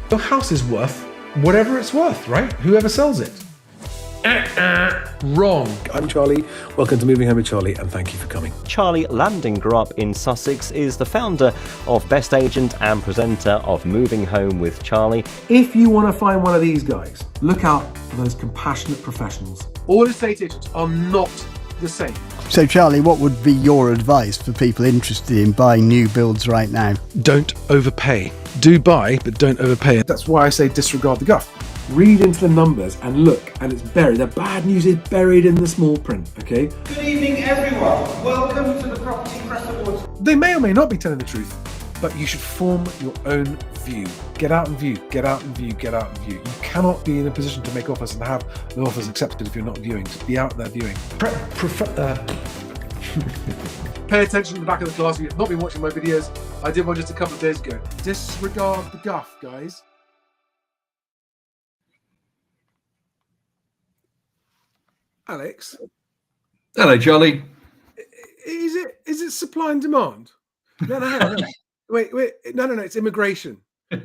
Your house is worth whatever it's worth, right? Whoever sells it. Wrong. I'm Charlie. Welcome to Moving Home with Charlie, and thank you for coming. Charlie Landing grew up in Sussex, is the founder of Best Agent and presenter of Moving Home with Charlie. If you want to find one of these guys, look out for those compassionate professionals. All estate agents are not the same. So Charlie, what would be your advice for people interested in buying new builds right now? Don't overpay. Do buy, but don't overpay. That's why I say disregard the guff. Read into the numbers and look, and it's buried. The bad news is buried in the small print, okay? Good evening, everyone. Welcome to the Property Press Awards. They may or may not be telling the truth, but you should form your own view. Get out and view, get out and view, get out and view. You cannot be in a position to make offers and have the offers accepted if you're not viewing. So be out there viewing. Pay attention to the back of the class if you've not been watching my videos. I did one just a couple of days ago. Disregard the guff, guys. Alex. Hello, Charlie. Is it supply and demand? No, hang on. Wait. No. It's immigration.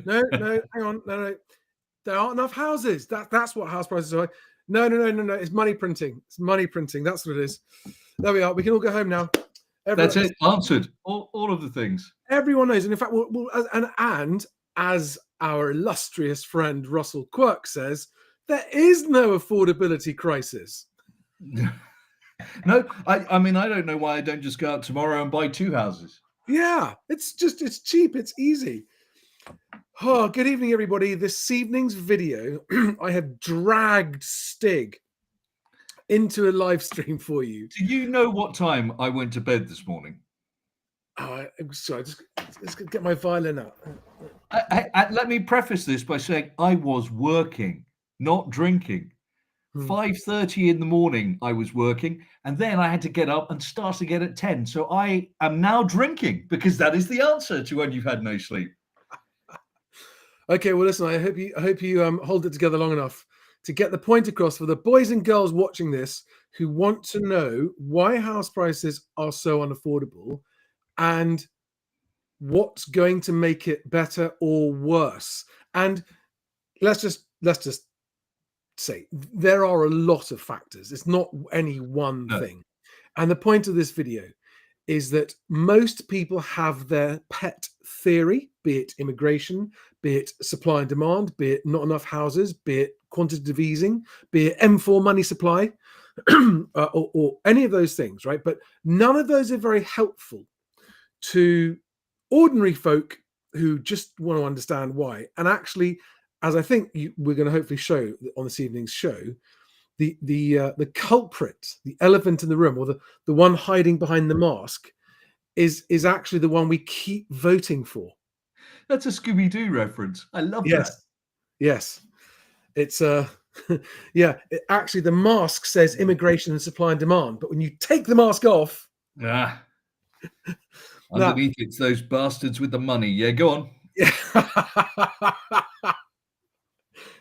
No, hang on. No. There aren't enough houses. That's what house prices are. No. It's money printing. It's money printing. That's what it is. There we are. We can all go home now. That's it. Answered. All of the things. Everyone knows. And in fact, and as our illustrious friend Russell Quirk says, there is no affordability crisis. No, I mean, I don't know why I don't just go out tomorrow and buy 2 houses. Yeah, it's cheap, it's easy. Oh, good evening, everybody. This evening's video, I have dragged Stig into a live stream for you. Do you know what time I went to bed this morning? Oh, sorry, just get my violin out. Let me preface this by saying I was working, not drinking. 5:30 in the morning I was working, and then I had to get up and start again at 10. So I am now drinking, because that is the answer to when you've had no sleep. Okay, well listen, I hope you hold it together long enough to get the point across for the boys and girls watching this who want to know why house prices are so unaffordable and what's going to make it better or worse. And let's just say there are a lot of factors. It's not any one thing. And the point of this video is that most people have their pet theory, be it immigration, be it supply and demand, be it not enough houses, be it quantitative easing, be it M4 money supply, or any of those things, right? But none of those are very helpful to ordinary folk who just want to understand why. And actually, as I think we're going to hopefully show on this evening's show, the culprit, the elephant in the room, or the one hiding behind the mask, is actually the one we keep voting for. That's a Scooby-Doo reference. I love that. Yes. It's actually the mask says immigration and supply and demand, but when you take the mask off, underneath it's those bastards with the money. Yeah, go on.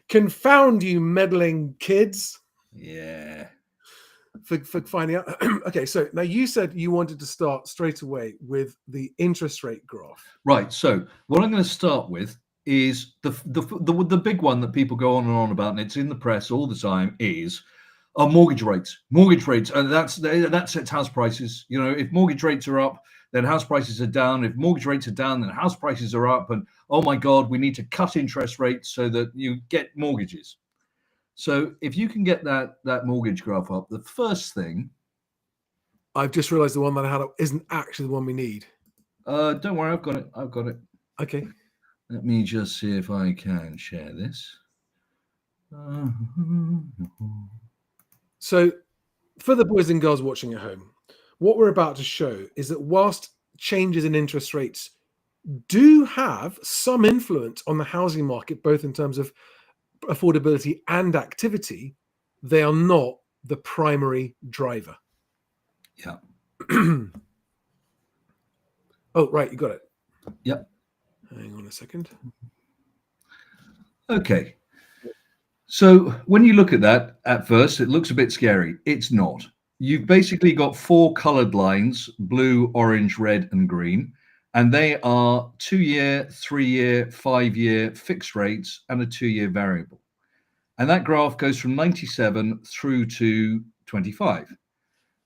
Confound you, meddling kids. Yeah. For finding out. Okay, so now you said you wanted to start straight away with the interest rate graph. Right. So what I'm going to start with is the big one that people go on and on about, and it's in the press all the time, is mortgage rates. Mortgage rates, and that sets house prices. You know, if mortgage rates are up, then house prices are down. If mortgage rates are down, then house prices are up. And oh my God, we need to cut interest rates so that you get mortgages. So if you can get that mortgage graph up, the first thing. I've just realized the one that I had up isn't actually the one we need. Don't worry, I've got it. Okay. Let me just see if I can share this. So for the boys and girls watching at home, what we're about to show is that whilst changes in interest rates do have some influence on the housing market, both in terms of affordability and activity, they are not the primary driver. Yeah. Oh, right. You got it. Yep. Hang on a second. Okay. So when you look at that, at first, it looks a bit scary. It's not. You've basically got 4 colored lines, blue, orange, red, and green. And they are 2-year, 3-year, 5-year fixed rates and a 2-year variable. And that graph goes from 97 through to 25.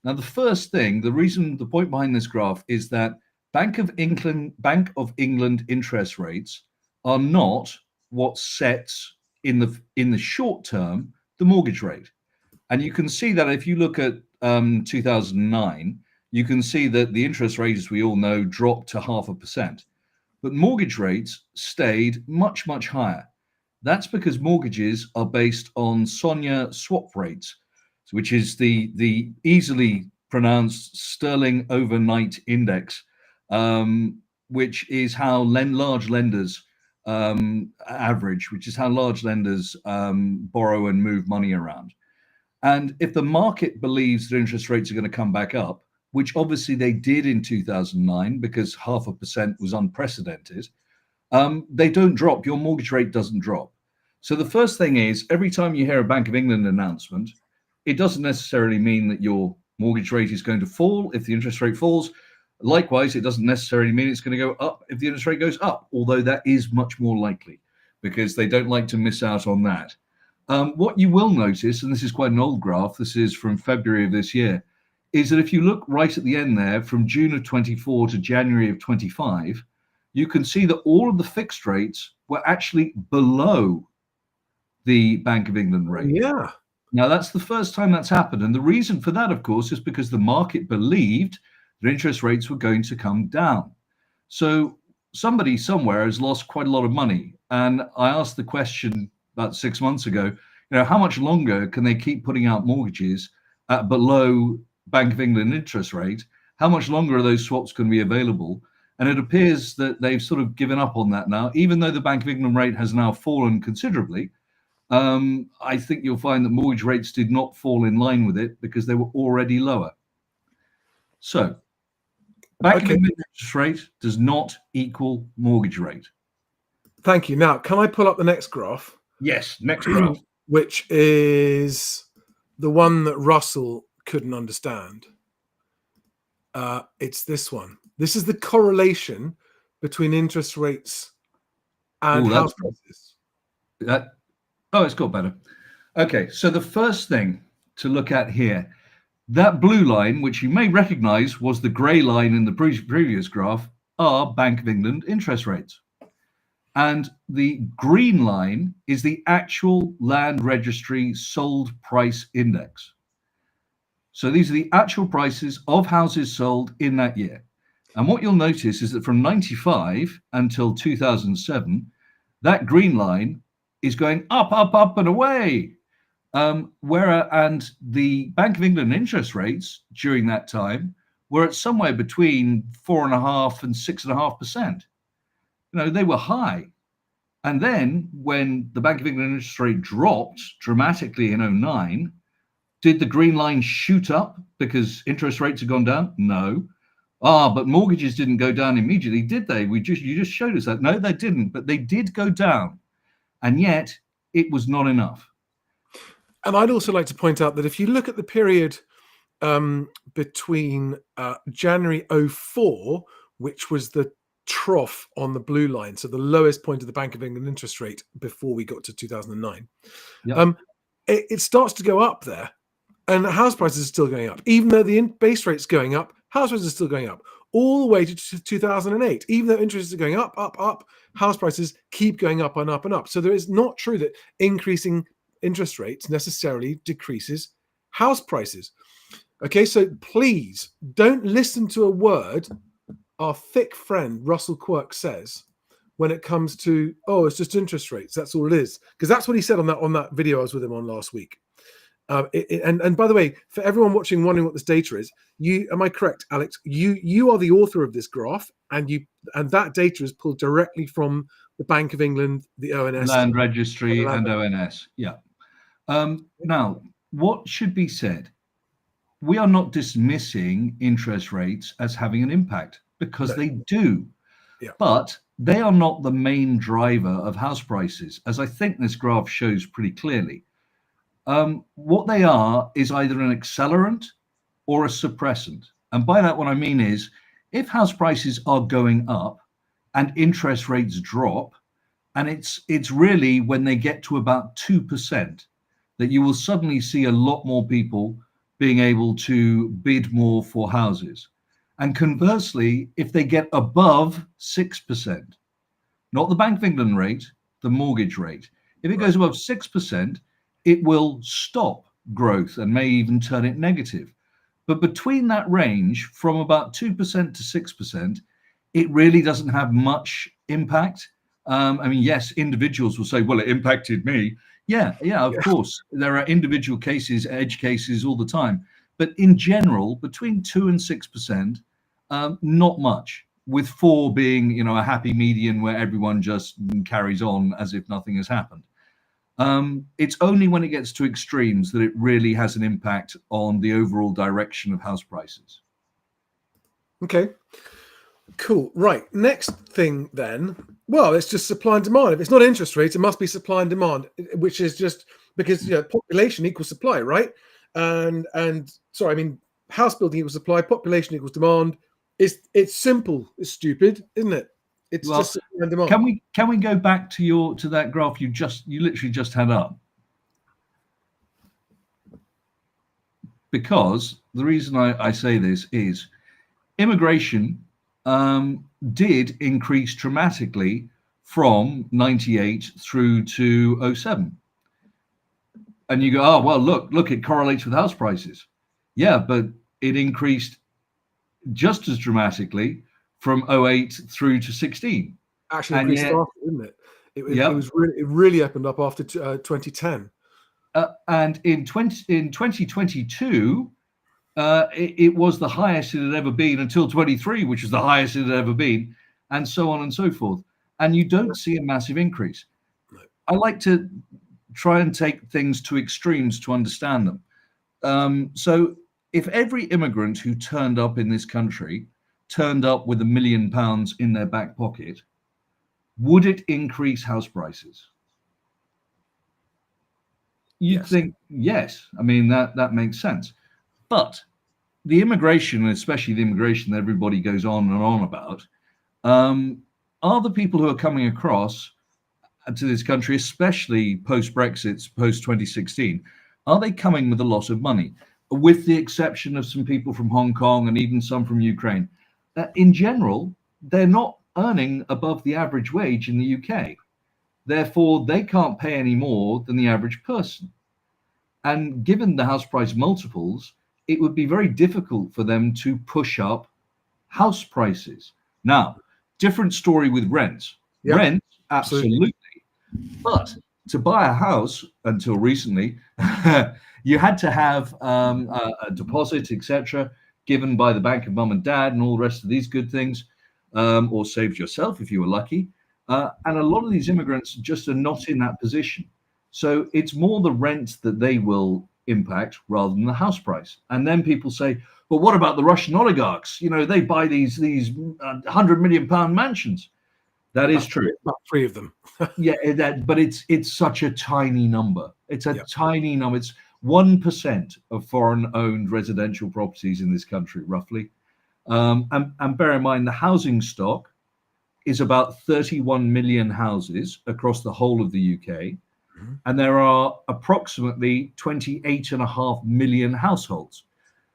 Now, the first thing, the point behind this graph is that Bank of England interest rates are not what sets in the short term the mortgage rate. And you can see that if you look at 2009, you can see that the interest rate, as we all know, dropped to 0.5%. But mortgage rates stayed much, much higher. That's because mortgages are based on SONIA swap rates, which is the easily pronounced sterling overnight index, which is how large lenders average, which is how large lenders borrow and move money around. And if the market believes that interest rates are going to come back up, which obviously they did in 2009 because 0.5% was unprecedented, they don't drop. Your mortgage rate doesn't drop. So the first thing is, every time you hear a Bank of England announcement, it doesn't necessarily mean that your mortgage rate is going to fall if the interest rate falls. Likewise, it doesn't necessarily mean it's going to go up if the interest rate goes up, although that is much more likely because they don't like to miss out on that. What you will notice, and this is quite an old graph, this is from February of this year, is that if you look right at the end there, from June of 24 to January of 25, you can see that all of the fixed rates were actually below the Bank of England rate. Yeah. Now, that's the first time that's happened. And the reason for that, of course, is because the market believed that interest rates were going to come down. So somebody somewhere has lost quite a lot of money. And I asked the question about 6 months ago, how much longer can they keep putting out mortgages at below Bank of England interest rate? How much longer are those swaps going to be available? And it appears that they've sort of given up on that now, even though the Bank of England rate has now fallen considerably. I think you'll find that mortgage rates did not fall in line with it because they were already lower. So, Bank of England interest rate does not equal mortgage rate. Thank you. Now, can I pull up the next graph? Yes, next graph. Which is the one that Russell couldn't understand. It's this one. This is the correlation between interest rates and house prices. It's got better. Okay, so the first thing to look at here, that blue line, which you may recognize was the grey line in the previous graph, are Bank of England interest rates. And the green line is the actual land registry sold price index. So these are the actual prices of houses sold in that year. And what you'll notice is that from 95 until 2007, that green line is going up, up, up and away. And the Bank of England interest rates during that time were at somewhere between 4.5% and 6.5%. They were high. And then when the Bank of England interest rate dropped dramatically in 2009, did the green line shoot up because interest rates had gone down? No. But mortgages didn't go down immediately, did they? You just showed us that. No, they didn't, but they did go down. And yet it was not enough. And I'd also like to point out that if you look at the period between January 2004, which was the trough on the blue line, so the lowest point of the Bank of England interest rate before we got to 2009, it starts to go up there, and house prices are still going up. Even though the base rate's going up, house prices are still going up all the way to 2008. Even though interest rates are going up, up, up, house prices keep going up and up and up. So there is not true that increasing interest rates necessarily decreases house prices. Okay, so please don't listen to a word our thick friend Russell Quirk says when it comes to, it's just interest rates. That's all it is. Because that's what he said on that video I was with him on last week. And by the way, for everyone watching wondering what this data is, am I correct, Alex? You are the author of this graph, and that data is pulled directly from the Bank of England, the ONS, Land Registry, and ONS. Yeah. Now, what should be said? We are not dismissing interest rates as having an impact, because they do. Yeah. But they are not the main driver of house prices, as I think this graph shows pretty clearly. What they are is either an accelerant or a suppressant. And by that, what I mean is, if house prices are going up and interest rates drop, and it's really when they get to about 2% that you will suddenly see a lot more people being able to bid more for houses. And conversely, if they get above 6%, not the Bank of England rate, the mortgage rate, if it goes above 6%, it will stop growth and may even turn it negative. But between that range, from about 2% to 6%, it really doesn't have much impact. I mean, yes, individuals will say, well, it impacted me. Yeah, of course. There are individual cases, edge cases all the time. But in general, between 2 and 6%, not much, with 4 being, a happy median where everyone just carries on as if nothing has happened. It's only when it gets to extremes that it really has an impact on the overall direction of house prices. Okay, cool. Right. Next thing then. Well, it's just supply and demand. If it's not interest rates, it must be supply and demand, which is just because population equals supply, right? And sorry, I mean house building equals supply, population equals demand. It's simple. It's stupid, isn't it? It's just supply and demand. Can we go back to that graph you literally just had up? Because the reason I say this is immigration did increase dramatically from 98 through to 07. And you go, oh, well, look, it correlates with house prices. Yeah, but it increased just as dramatically from 08 through to 16. Actually increased faster, didn't it? It really opened up after 2010. And in 2022, it was the highest it had ever been until 23, which was the highest it had ever been, and so on and so forth. And you don't see a massive increase. No. I like to try and take things to extremes to understand them. So if every immigrant who turned up in this country turned up with £1 million in their back pocket, would it increase house prices? You'd think yes. I mean, that makes sense. But the immigration, especially the immigration that everybody goes on and on about, are the people who are coming across to this country, especially post-Brexit, post-2016, are they coming with a lot of money? With the exception of some people from Hong Kong and even some from Ukraine. In general, they're not earning above the average wage in the UK. Therefore, they can't pay any more than the average person. And given the house price multiples, it would be very difficult for them to push up house prices. Now, different story with rents. Yeah, Rent, absolutely. But to buy a house, until recently, you had to have a deposit, etc., given by the bank of mum and dad and all the rest of these good things, or saved yourself if you were lucky. And a lot of these immigrants just are not in that position. So it's more the rent that they will impact rather than the house price. And then people say, well, what about the Russian oligarchs? They buy these £100 million mansions. That is true. About 3 of them. But it's such a tiny number. It's a tiny number. It's 1% of foreign-owned residential properties in this country, roughly. And bear in mind, the housing stock is about 31 million houses across the whole of the UK. And there are approximately 28.5 million households.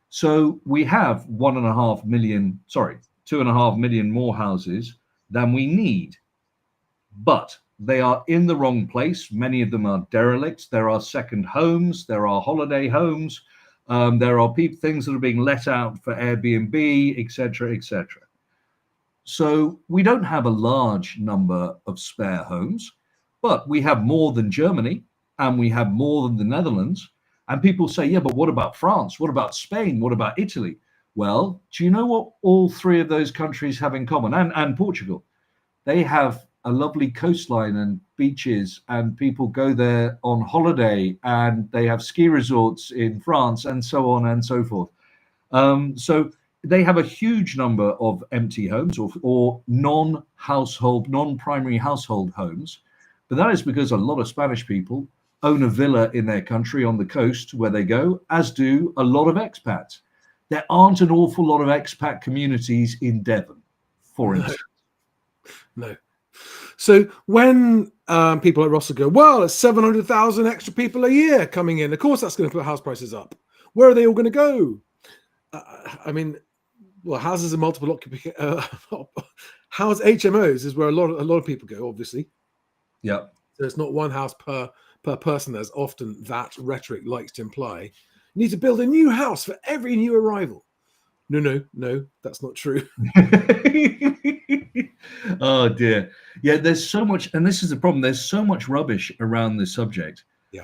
So we have 2.5 million more houses than we need. But they are in the wrong place. Many of them are derelicts. There are second homes. There are holiday homes. There are things that are being let out for Airbnb, etc., etc. So we don't have a large number of spare homes, but we have more than Germany and we have more than the Netherlands. And people say, yeah, but what about France? What about Spain? What about Italy? Well, do you know what all 3 of those countries have in common? And Portugal. They have a lovely coastline and beaches, and people go there on holiday, and they have ski resorts in France, and so on and so forth. So they have a huge number of empty homes or non-primary household homes. But that is because a lot of Spanish people own a villa in their country on the coast where they go, as do a lot of expats. There aren't an awful lot of expat communities in Devon, for instance. No. So when people like Russell go, well, it's 700,000 extra people a year coming in. Of course, that's going to put house prices up. Where are they all going to go? I mean, well, houses are multiple occupation. House HMOs is where a lot of people go. Obviously, Yeah. so it's not one house per person, as often that rhetoric likes to imply. You need to build a new house for every new arrival. No, that's not true. Oh dear. Yeah, there's so much, and this is the problem. There's so much rubbish around this subject. Yeah.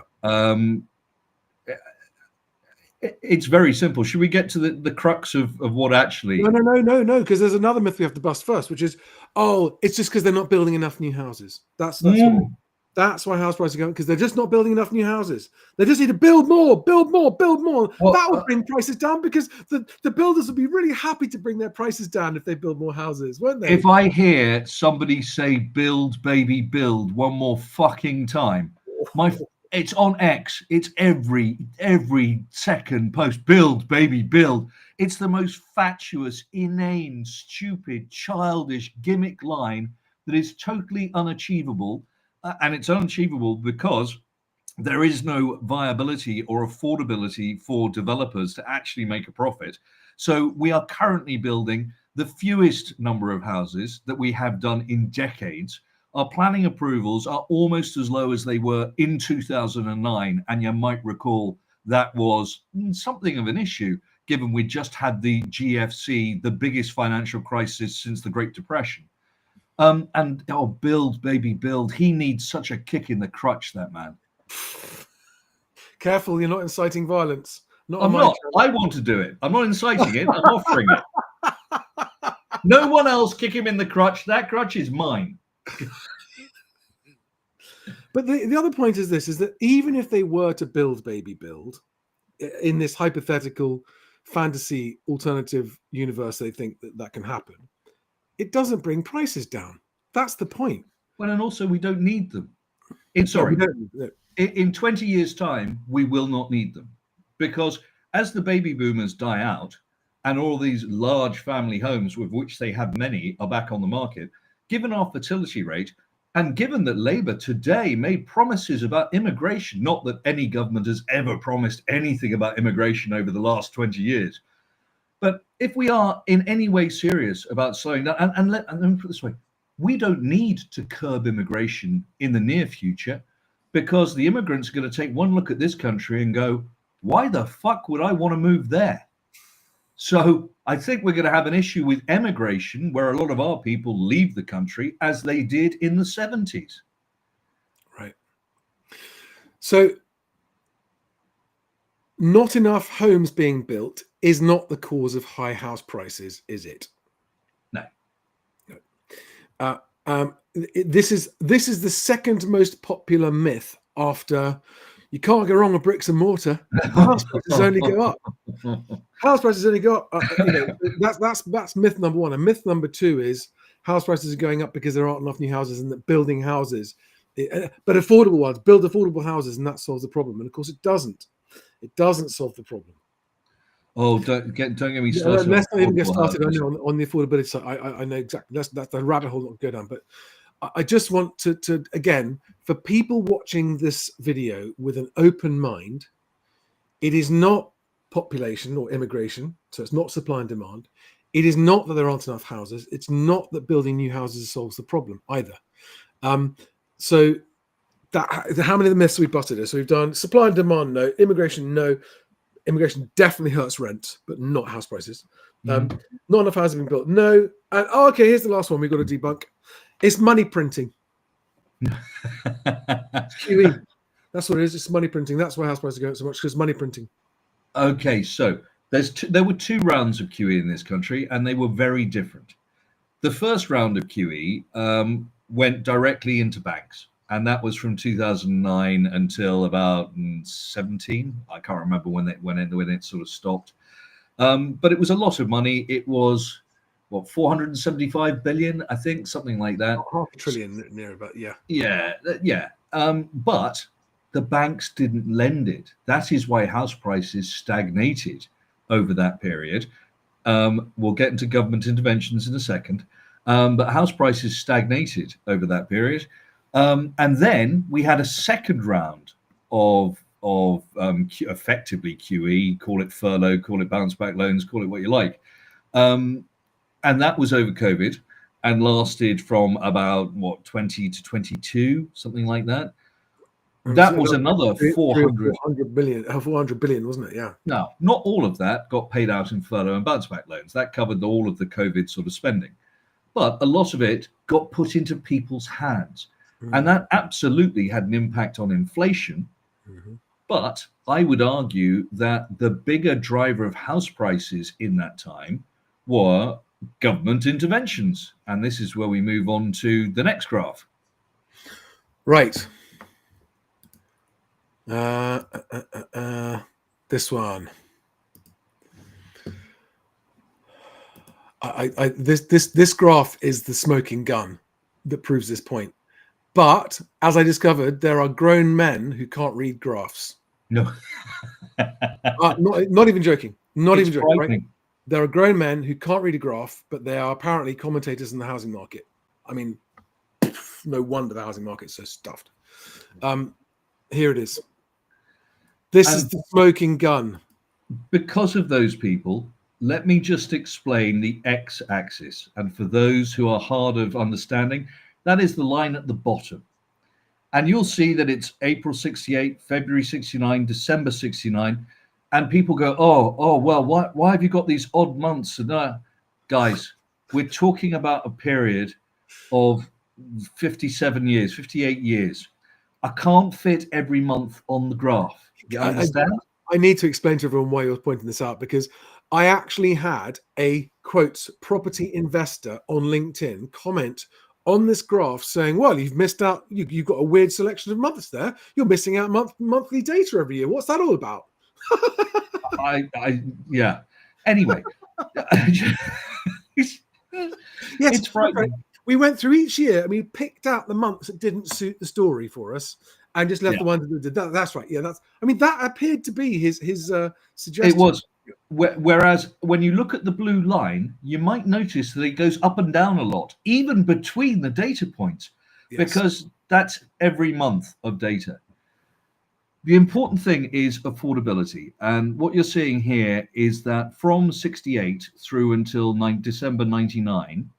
It's very simple. Should we get to the crux of what actually? No, because there's another myth we have to bust first, which is, oh, it's just because they're not building enough new houses. That's why house prices are going, because they're just not building enough new houses. They just need to build more. Well, That will bring prices down, because the builders will be really happy to bring their prices down if they build more houses, won't they? If I hear somebody say "build, baby, build" one more fucking time, it's on X. It's every second post. Build, baby, build. It's the most fatuous, inane, stupid, childish gimmick line that is totally unachievable. And it's unachievable because there is no viability or affordability for developers to actually make a profit. So we are currently building the fewest number of houses that we have done in decades. Our planning approvals are almost as low as they were in 2009. And you might recall that was something of an issue, given we just had the GFC, the biggest financial crisis since the Great Depression. And build, baby, build. He needs such a kick in the crutch, that man. Careful, you're not inciting violence. I'm not. I want to do it. I'm not inciting it. I'm offering it. No one else kick him in the crutch. That crutch is mine. But the other point is this, is that even if they were to build, baby, build, in this hypothetical fantasy alternative universe, they think that can happen. It doesn't bring prices down. That's the point. Well, and also we don't need them. In 20 years' time, we will not need them, because as the baby boomers die out and all these large family homes, with which they have many, are back on the market, given our fertility rate, and given that Labour today made promises about immigration, not that any government has ever promised anything about immigration over the last 20 years. But if we are in any way serious about slowing down, and let me put it this way, we don't need to curb immigration in the near future, because the immigrants are going to take one look at this country and go, why the fuck would I want to move there? So I think we're going to have an issue with emigration, where a lot of our people leave the country, as they did in the 70s. Right. So not enough homes being built is not the cause of high house prices, is it? No. This is the second most popular myth after you can't go wrong with bricks and mortar. House prices only go up. House prices only go up. That's myth number one. And myth number two is house prices are going up because there aren't enough new houses, and that building houses, but affordable ones, build affordable houses, and that solves the problem. And of course, it doesn't. It doesn't solve the problem. Oh, don't get me started. Let's not even get started on the affordability side. I know exactly. That's the rabbit hole not to go down. But I just want to again, for people watching this video with an open mind, it is not population or immigration, so it's not supply and demand. It is not that there aren't enough houses. It's not that building new houses solves the problem either. So that how many of the myths we busted is? So we've done supply and demand, no. Immigration, no. Immigration definitely hurts rent, but not house prices. Not enough houses have been built, no. And okay, here's the last one we've got to debunk. It's money printing. QE. That's what it is. It's money printing. That's why house prices are going up so much, because money printing. Okay, so there were two rounds of QE in this country, and they were very different. The first round of QE went directly into banks, and that was from 2009 until about 17. I can't remember when it sort of stopped. But it was a lot of money. It was, what, 475 billion, I think, something like that. Half a trillion near about, yeah. Yeah. But the banks didn't lend it. That is why house prices stagnated, over that period. We'll get into government interventions in a second. But house prices stagnated over that period. And then we had a second round of effectively QE, call it furlough, call it bounce back loans, call it what you like. And that was over COVID and lasted from about 20 to 22, something like that. That was another 400 billion, wasn't it? Yeah. Now, not all of that got paid out in furlough and bounce back loans. That covered all of the COVID sort of spending. But a lot of it got put into people's hands. And that absolutely had an impact on inflation. But I would argue that the bigger driver of house prices in that time were government interventions. And this is where we move on to the next graph. Right. This one. This graph is the smoking gun that proves this point. But as I discovered, there are grown men who can't read graphs. No. Not even joking. Not It's even joking. frightening. Right? There are grown men who can't read a graph, but they are apparently commentators in the housing market. I mean, no wonder the housing market's so stuffed. Here it is. This is the smoking gun. Because of those people, let me just explain the x-axis. And for those who are hard of understanding, that is the line at the bottom. And you'll see that it's April 68, February 69, December 69. And people go, well, why have you got these odd months? And guys, we're talking about a period of 57 years, 58 years. I can't fit every month on the graph. You understand? I need to explain to everyone why you're pointing this out, because I actually had a, quote, property investor on LinkedIn comment on this graph saying, well, you've missed out. You've got a weird selection of months there. You're missing out monthly data every year. What's that all about? Yeah. Anyway. Yes, it's frightening. We went through each year and we picked out the months that didn't suit the story for us and just left the ones that did. That's right. Yeah, that appeared to be his suggestion. It was. Whereas when you look at the blue line, you might notice that it goes up and down a lot, even between the data points, because that's every month of data. The important thing is affordability. And what you're seeing here is that from 68 through until December 99,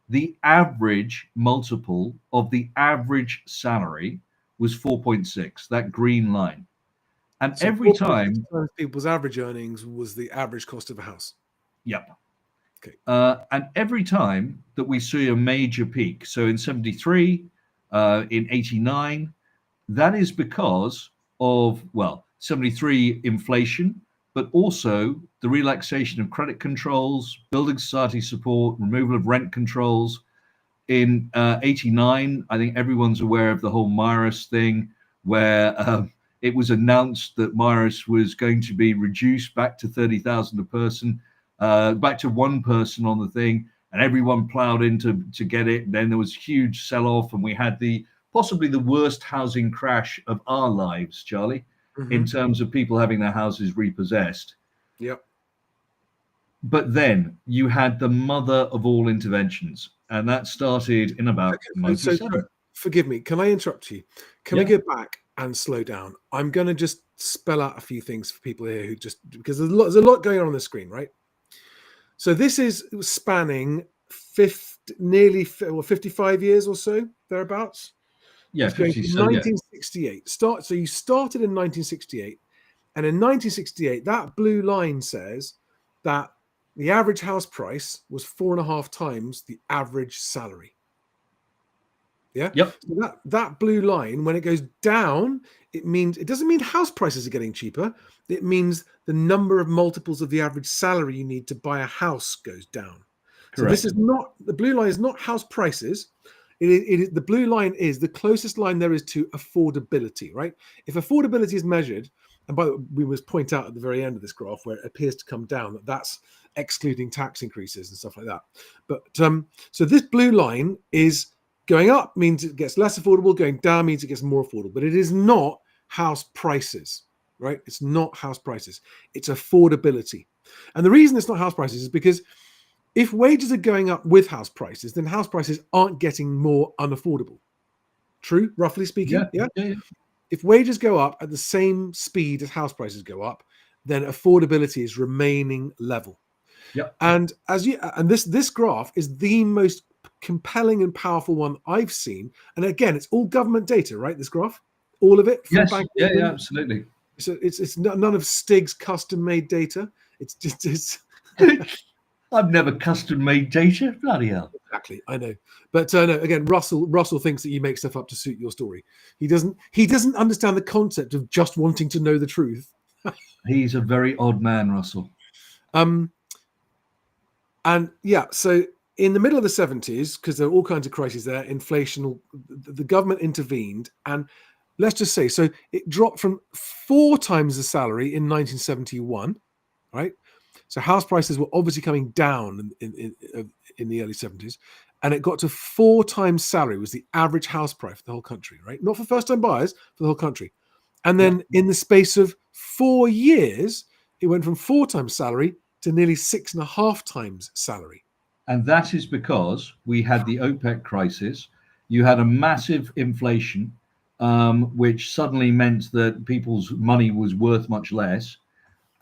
the average multiple of the average salary was 4.6, that green line. And so every time people's average earnings was the average cost of a house. Yep. Okay. And every time that we see a major peak, so in 73, in 89, that is because of, 73 inflation, but also the relaxation of credit controls, building society support, removal of rent controls. In 89, I think everyone's aware of the whole Myris thing, where it was announced that Myris was going to be reduced back to 30,000 a person, back to one person on the thing, and everyone plowed in to get it. Then there was huge sell-off, and we had possibly the worst housing crash of our lives, Charlie, in terms of people having their houses repossessed. Yep. But then you had the mother of all interventions, and that started in about 97. So, forgive me, can I interrupt you? Can I go back and slow down? I'm going to just spell out a few things for people here who because there's a lot going on the screen, right? So this is spanning nearly 55 years or so, thereabouts. Yeah, 1968. So you started in 1968, and in 1968, that blue line says that the average house price was 4.5 times the average salary. Yeah. Yep. So that blue line, when it goes down, it doesn't mean house prices are getting cheaper. It means the number of multiples of the average salary you need to buy a house goes down. Correct. So this is not, the blue line is not house prices. The blue line is the closest line there is to affordability, right? If affordability is measured, and by the way, we must point out at the very end of this graph where it appears to come down, that's excluding tax increases and stuff like that. But so this blue line is going up means it gets less affordable, going down means it gets more affordable, but it is not house prices. right? It's not house prices. It's affordability. And the reason it's not house prices is because if wages are going up with house prices, then house prices aren't getting more unaffordable. True, roughly speaking? Yeah. If wages go up at the same speed as house prices go up, then affordability is remaining level. Yep. And this graph is the most compelling and powerful one I've seen. And again, it's all government data, right? This graph, all of it. Yes. Yeah, absolutely. So it's none of Stig's custom-made data. It's I've never custom-made data. Bloody hell. Exactly, I know. But no, again, Russell thinks that you make stuff up to suit your story. He doesn't understand the concept of just wanting to know the truth. He's a very odd man, Russell. And yeah, so in the middle of the 70s, because there were all kinds of crises there, inflation, the government intervened, and let's just say, so it dropped from 4 times the salary in 1971, right? So house prices were obviously coming down in the early 70s, and it got to 4 times salary was the average house price for the whole country, right? Not for first-time buyers, for the whole country. And then in the space of 4 years, it went from 4 times salary to nearly 6.5 times salary. And that is because we had the OPEC crisis. You had a massive inflation, which suddenly meant that people's money was worth much less.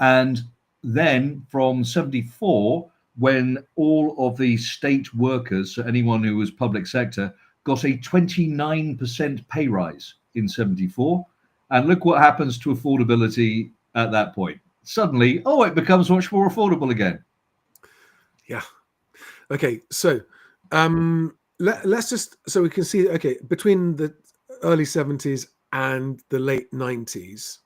And then from 74, when all of the state workers, so anyone who was public sector, got a 29% pay rise in 74. And look what happens to affordability at that point. Suddenly, it becomes much more affordable again. Yeah. Okay, so let's just, so we can see, okay, between the early 70s and the late 90s,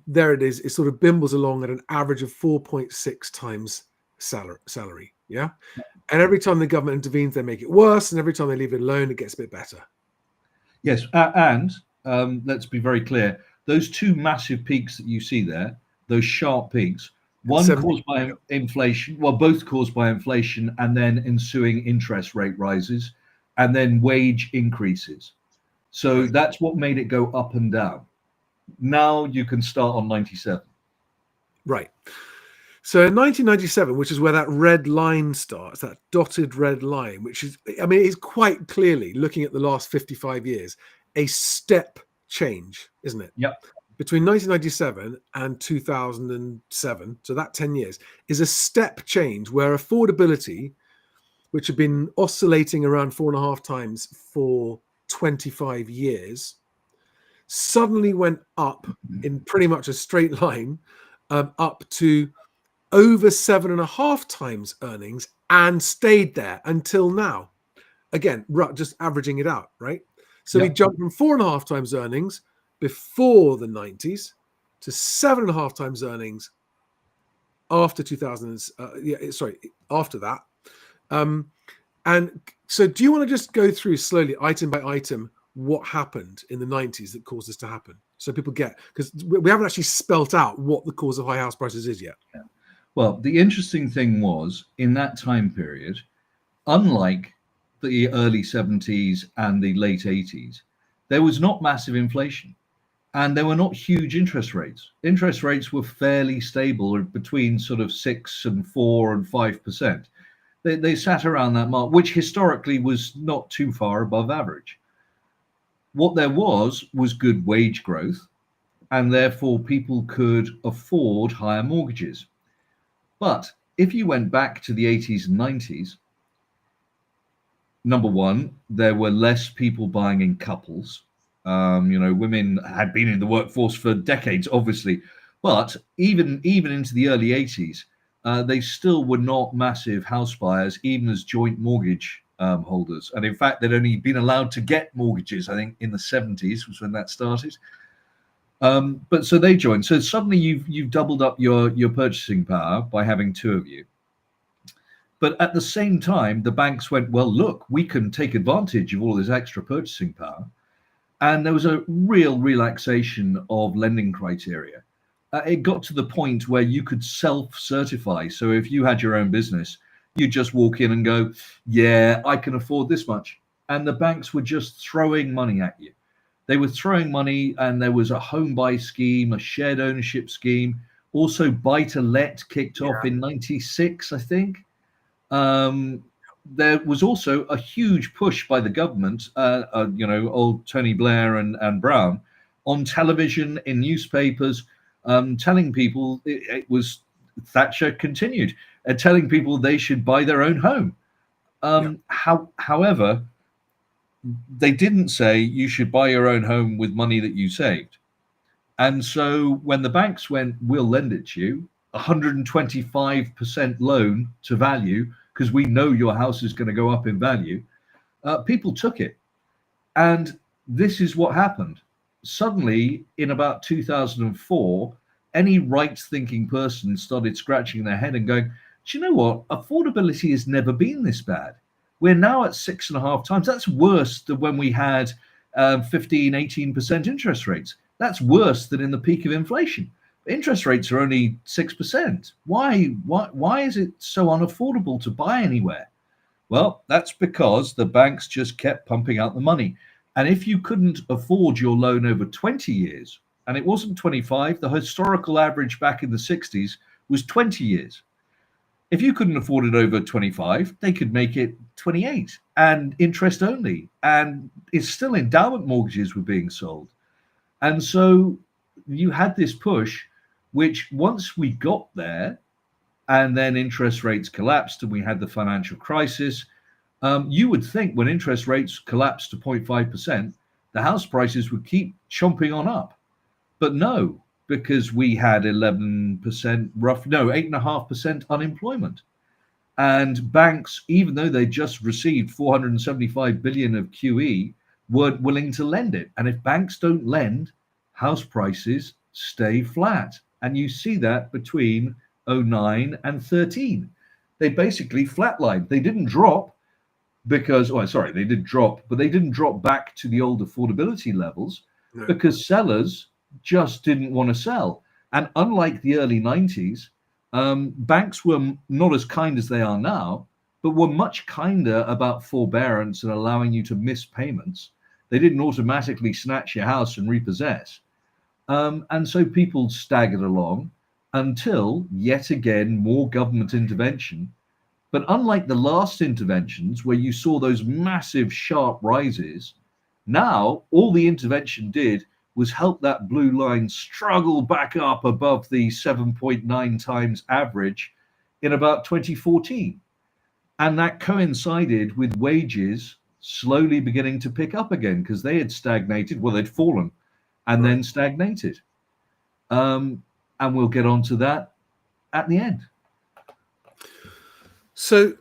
there it is. It sort of bimbles along at an average of 4.6 times salary. Yeah. And every time the government intervenes, they make it worse. And every time they leave it alone, it gets a bit better. Yes. And let's be very clear. Those 2 massive peaks that you see there, those sharp peaks, one caused by inflation, well, both caused by inflation and then ensuing interest rate rises and then wage increases. So that's what made it go up and down. Now you can start on 97. Right. So in 1997, which is where that red line starts, that dotted red line, which is, I mean, it is quite clearly, looking at the last 55 years, a step change, isn't it? Yep. Between 1997 and 2007, so that 10 years, is a step change where affordability, which had been oscillating around 4.5 times for 25 years, suddenly went up in pretty much a straight line, up to over 7.5 times earnings and stayed there until now. Again, just averaging it out, right? So we jumped from 4.5 times earnings before the 90s to 7.5 times earnings after 2000. After that. And so do you want to just go through slowly, item by item, what happened in the 90s that caused this to happen? So people get, because we haven't actually spelt out what the cause of high house prices is yet. Yeah. Well, the interesting thing was, in that time period, unlike the early 70s and the late 80s, there was not massive inflation and there were not huge interest rates. Interest rates were fairly stable, between sort of 6 and 4 and 5%. They sat around that mark, which historically was not too far above average. What there was good wage growth, and therefore people could afford higher mortgages. But if you went back to the 80s and 90s, number one, there were less people buying in couples. Women had been in the workforce for decades, obviously, but even into the early 80s, they still were not massive house buyers, even as joint mortgage holders. And in fact, they'd only been allowed to get mortgages, I think, in the 70s was when that started. But so they joined. So suddenly you've doubled up your purchasing power by having 2 of you. But at the same time, the banks went, well, look, we can take advantage of all this extra purchasing power. And there was a real relaxation of lending criteria. It got to the point where you could self-certify. So if you had your own business, you just walk in and go, yeah, I can afford this much. And the banks were just throwing money at you. They were throwing money, and there was a home buy scheme, a shared ownership scheme, also buy to let kicked off in 96, I think. There was also a huge push by the government, old Tony Blair and Brown, on television, in newspapers, telling people it was Thatcher continued, telling people they should buy their own home. However, they didn't say you should buy your own home with money that you saved. And so when the banks went, we'll lend it to you, 125% loan to value, because we know your house is going to go up in value, people took it. And this is what happened. Suddenly, in about 2004, any right-thinking person started scratching their head and going, do you know what? Affordability has never been this bad. We're now at 6.5 times. That's worse than when we had 15, 18% interest rates. That's worse than in the peak of inflation. Interest rates are only 6%. Why is it so unaffordable to buy anywhere? Well, that's because the banks just kept pumping out the money. And if you couldn't afford your loan over 20 years, and it wasn't 25, the historical average back in the 60s was 20 years. If you couldn't afford it over 25, they could make it 28 and interest only. And it's still endowment mortgages were being sold. And so you had this push, which once we got there, and then interest rates collapsed and we had the financial crisis, you would think when interest rates collapsed to 0.5%, the house prices would keep chomping on up. But no, because we had 8.5% unemployment. And banks, even though they just received 475 billion of QE, weren't willing to lend it. And if banks don't lend, house prices stay flat. And you see that between 09 and 13. They basically flatlined. They didn't drop because, they did drop, but they didn't drop back to the old affordability levels because sellers just didn't want to sell. And unlike the early 90s, banks were not as kind as they are now, but were much kinder about forbearance and allowing you to miss payments. They didn't automatically snatch your house and repossess. And so people staggered along until, yet again, more government intervention. But unlike the last interventions where you saw those massive sharp rises, now all the intervention did was help that blue line struggle back up above the 7.9 times average in about 2014. And that coincided with wages slowly beginning to pick up again because they had stagnated. Well, they'd fallen and then stagnated. And we'll get onto that at the end. So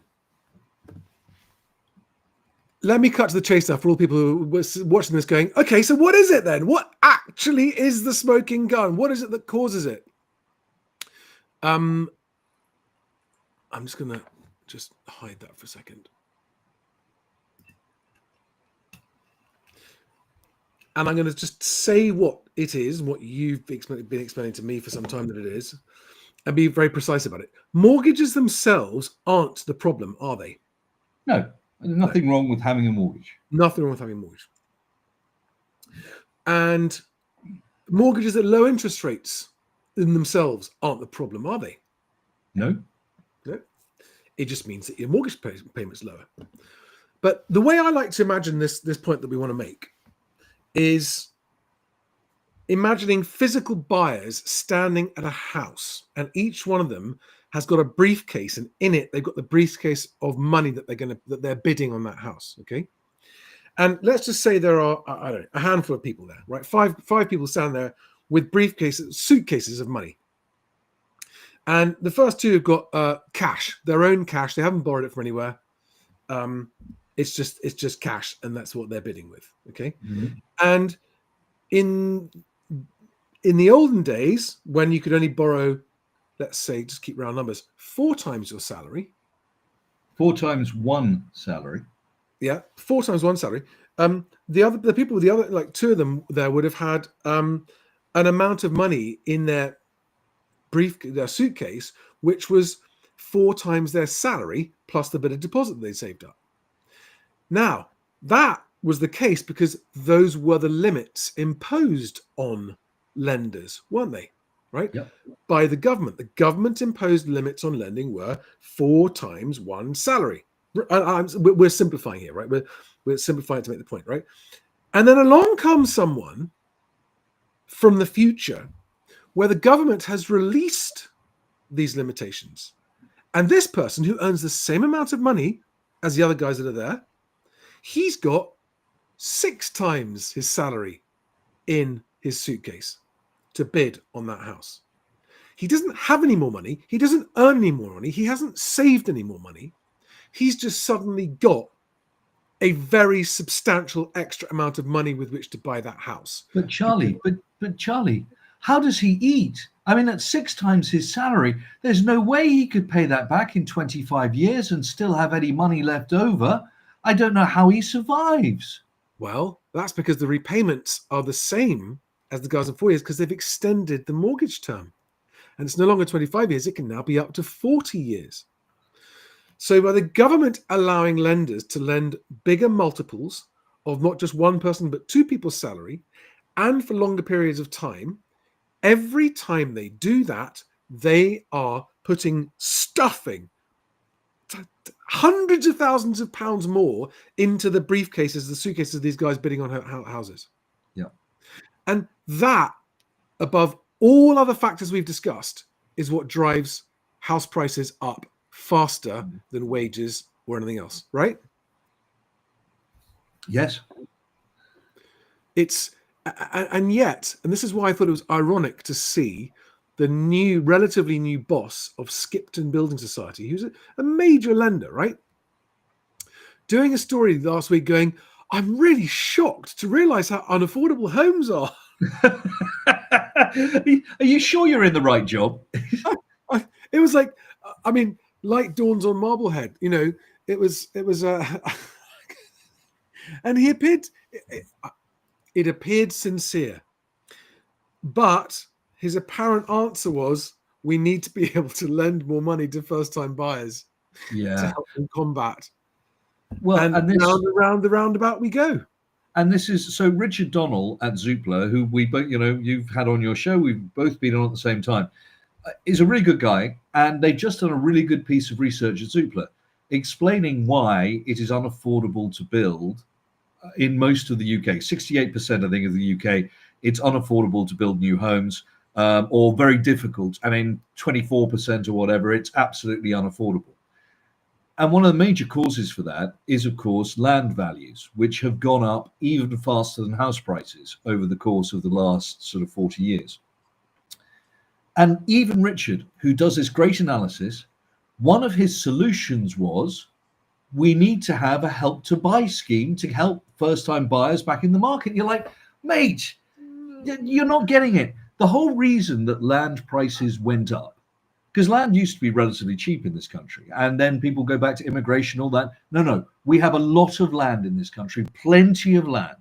let me cut to the chase now for all people who were watching this going, okay, so what is it then? What actually is the smoking gun? What is it that causes it? I'm just going to hide that for a second. And I'm going to just say what it is, what you've been explaining to me for some time that it is, and be very precise about it. Mortgages themselves aren't the problem, are they? No, there's nothing wrong with having a mortgage. Nothing wrong with having a mortgage. And mortgages at low interest rates in themselves aren't the problem, are they? No. No. It just means that your mortgage payment's lower. But the way I like to imagine this point that we want to make is imagining physical buyers standing at a house, and each one of them has got a briefcase, and in it they've got the briefcase of money that they're bidding on that house. Okay, and let's just say there are a handful of people there, right? Five people stand there with suitcases of money, and the first two have got cash, their own cash. They haven't borrowed it from anywhere. It's just cash, and that's what they're bidding with. Okay, and in the olden days when you could only borrow, let's say, just keep round numbers, 4 times your salary. 4 times one salary. Yeah, 4 times one salary. The people with the other, like 2 of them there, would have had an amount of money in their suitcase, which was 4 times their salary plus the bit of deposit they saved up. Now, that was the case because those were the limits imposed on lenders, weren't they? Right? Yep. By the government. The government imposed limits on lending were 4 times one salary. We're simplifying here, right? We're simplifying to make the point, right? And then along comes someone from the future where the government has released these limitations. And this person who earns the same amount of money as the other guys that are there, he's got 6 times his salary in his suitcase to bid on that house. He doesn't have any more money. He doesn't earn any more money. He hasn't saved any more money. He's just suddenly got a very substantial extra amount of money with which to buy that house. But Charlie, but Charlie, how does he eat? I mean, at 6 times his salary, there's no way he could pay that back in 25 years and still have any money left over. I don't know how he survives. Well, that's because the repayments are the same as the guys in 4 years because they've extended the mortgage term. And it's no longer 25 years, it can now be up to 40 years. So by the government allowing lenders to lend bigger multiples of not just one person, but 2 people's salary, and for longer periods of time, every time they do that, they are stuffing hundreds of thousands of pounds more into the briefcases, the suitcases of these guys bidding on houses. Yeah. And that, above all other factors we've discussed, is what drives house prices up faster than wages or anything else, right? Yes. And yet, and this is why I thought it was ironic to see the relatively new boss of Skipton Building Society, who's a major lender, right? Doing a story last week going, I'm really shocked to realize how unaffordable homes are. Are you sure you're in the right job? It was like, I mean, light dawns on Marblehead, you know, it was and he appeared, it appeared sincere, but his apparent answer was, we need to be able to lend more money to first-time buyers to help them combat. Well, and this, round the roundabout we go. And this is, so Richard Donnell at Zoopla, who we both, you know, you've had on your show, we've both been on at the same time, is a really good guy. And they've just done a really good piece of research at Zoopla, explaining why it is unaffordable to build in most of the UK. 68%, I think, of the UK, it's unaffordable to build new homes, or very difficult. And in 24% or whatever, it's absolutely unaffordable. And one of the major causes for that is, of course, land values, which have gone up even faster than house prices over the course of the last sort of 40 years. And even Richard, who does this great analysis, one of his solutions was, we need to have a help to buy scheme to help first-time buyers back in the market. You're like, mate, you're not getting it. The whole reason that land prices went up, because land used to be relatively cheap in this country, and then people go back to immigration, all that. No, we have a lot of land in this country, plenty of land.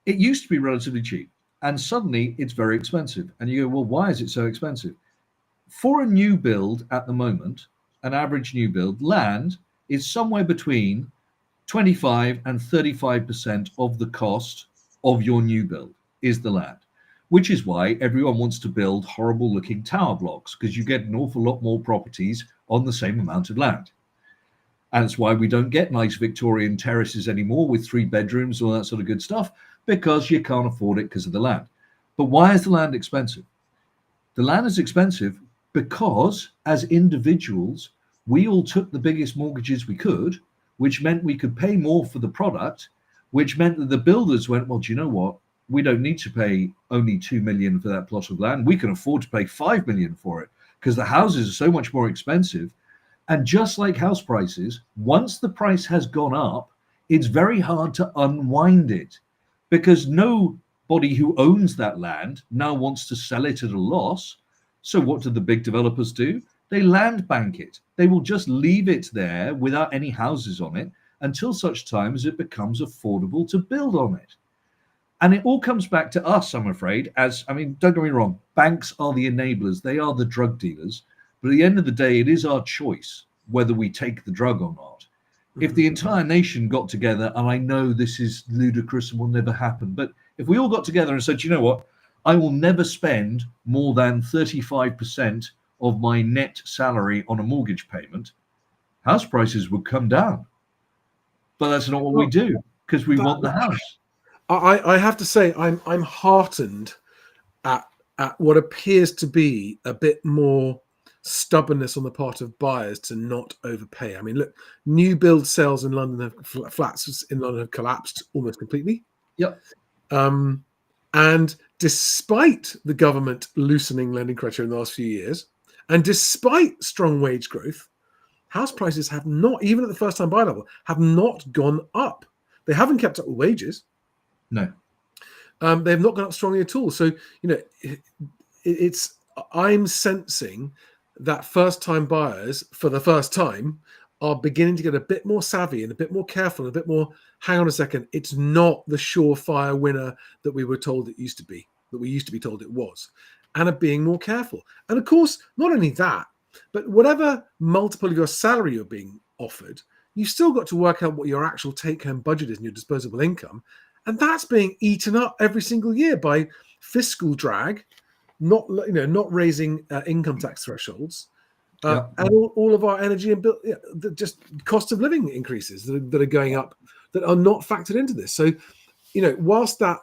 It used to be relatively cheap, and suddenly it's very expensive. And you go, well, why is it so expensive? For a new build at the moment, an average new build, land is somewhere between 25 and 35% of the cost of your new build is the land. Which is why everyone wants to build horrible looking tower blocks, because you get an awful lot more properties on the same amount of land. And it's why we don't get nice Victorian terraces anymore with 3 bedrooms, all that sort of good stuff, because you can't afford it because of the land. But why is the land expensive? The land is expensive because as individuals, we all took the biggest mortgages we could, which meant we could pay more for the product, which meant that the builders went, well, do you know what? We don't need to pay only 2 million for that plot of land. We can afford to pay 5 million for it because the houses are so much more expensive. And just like house prices, once the price has gone up, it's very hard to unwind it because nobody who owns that land now wants to sell it at a loss. So what do the big developers do? They land bank it. They will just leave it there without any houses on it until such time as it becomes affordable to build on it. And it all comes back to us, I'm afraid, don't get me wrong, banks are the enablers, they are the drug dealers, but at the end of the day, it is our choice whether we take the drug or not. If the entire nation got together, and I know this is ludicrous and will never happen, but if we all got together and said, you know what, I will never spend more than 35% of my net salary on a mortgage payment, house prices would come down. But that's not what we do, because we want the house. I have to say, I'm heartened at what appears to be a bit more stubbornness on the part of buyers to not overpay. I mean, look, new build sales in London flats in London have collapsed almost completely. Yep. And despite the government loosening lending criteria in the last few years, and despite strong wage growth, house prices have not, even at the first time buy level, have not gone up. They haven't kept up with wages. No. They've not gone up strongly at all. So, I'm sensing that first time buyers for the first time are beginning to get a bit more savvy and a bit more careful and a bit more, hang on a second, it's not the surefire winner that we were told it used to be, that we used to be told it was, and are being more careful. And of course, not only that, but whatever multiple of your salary you're being offered, you've still got to work out what your actual take-home budget is and your disposable income. And that's being eaten up every single year by fiscal drag, not raising income tax thresholds, and all of our energy and just cost of living increases that are going up that are not factored into this. So, whilst that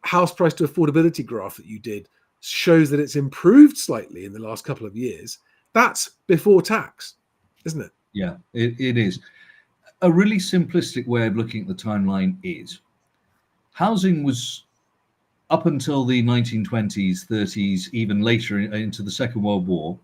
house price to affordability graph that you did shows that it's improved slightly in the last couple of years, that's before tax, isn't it? Yeah, it is. A really simplistic way of looking at the timeline is housing was, up until the 1920s, 30s, even later into the Second World War,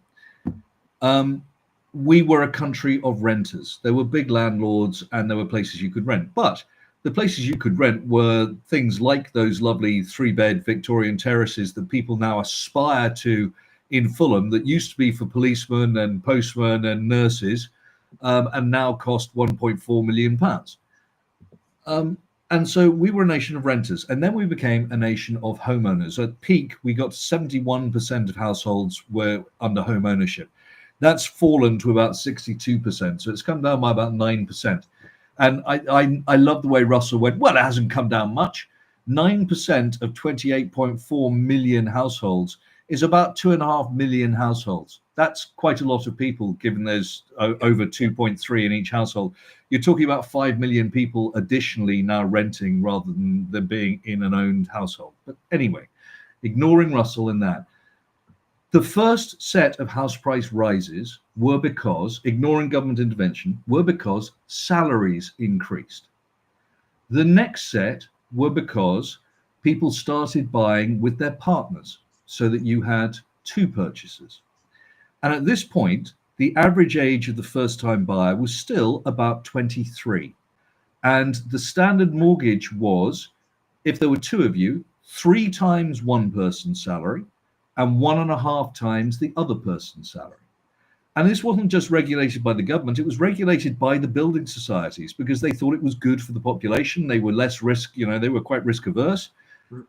we were a country of renters. There were big landlords and there were places you could rent. But the places you could rent were things like those lovely 3-bed Victorian terraces that people now aspire to in Fulham, that used to be for policemen and postmen and nurses, and now cost £1.4 million. And so we were a nation of renters, and then we became a nation of homeowners. At peak, we got 71% of households were under home ownership. That's fallen to about 62%. So it's come down by about 9%. And I love the way Russell went, well, it hasn't come down much. 9% of 28.4 million households is about 2.5 million households. That's quite a lot of people, given there's over 2.3 in each household. You're talking about 5 million people additionally now renting rather than them being in an owned household. But anyway, ignoring Russell in that, the first set of house price rises were because, ignoring government intervention, were because salaries increased. The next set were because people started buying with their partners, so that you had two purchases. And at this point, the average age of the first-time buyer was still about 23. And the standard mortgage was, if there were two of you, 3 times one person's salary and 1.5 times the other person's salary. And this wasn't just regulated by the government, it was regulated by the building societies because they thought it was good for the population. They were less risk, they were quite risk averse.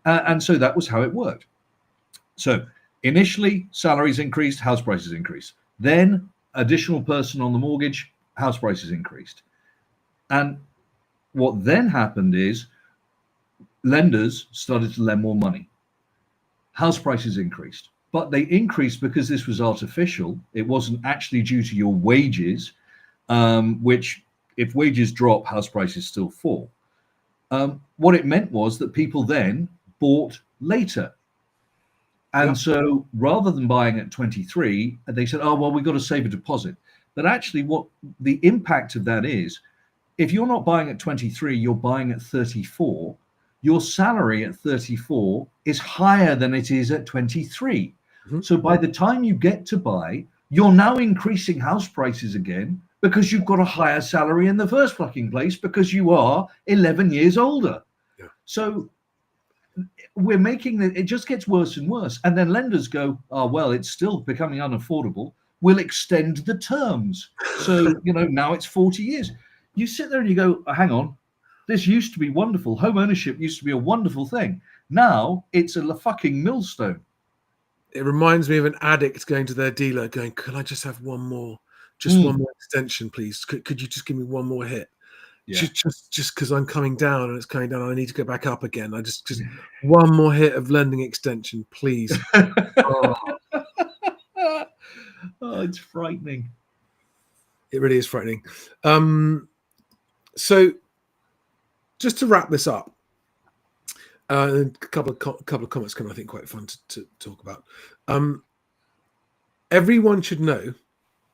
And so that was how it worked. So initially, salaries increased, house prices increased. Then additional person on the mortgage, house prices increased. And what then happened is lenders started to lend more money. House prices increased, but they increased because this was artificial. It wasn't actually due to your wages, which if wages drop, house prices still fall. What it meant was that people then bought later. And so rather than buying at 23, they said, oh, well, we've got to save a deposit. But actually what the impact of that is, if you're not buying at 23, you're buying at 34, your salary at 34 is higher than it is at 23. Mm-hmm. So by the time you get to buy, you're now increasing house prices again because you've got a higher salary in the first fucking place because you are 11 years older. Yeah. So we're making it just gets worse and worse. And then lenders go, oh, well, it's still becoming unaffordable. We'll extend the terms. So, now it's 40 years. You sit there and you go, hang on, this used to be wonderful. Home ownership used to be a wonderful thing. Now it's a fucking millstone. It reminds me of an addict going to their dealer going, could I just have one more extension, please? Could you just give me one more hit? Yeah. Just because I'm coming down and it's coming down, I need to go back up again. I just one more hit of lending extension, please. Oh, Oh, it's frightening. it really is frightening. So, just to wrap this up, a couple of comments coming, I think, quite fun to talk about. Everyone should know,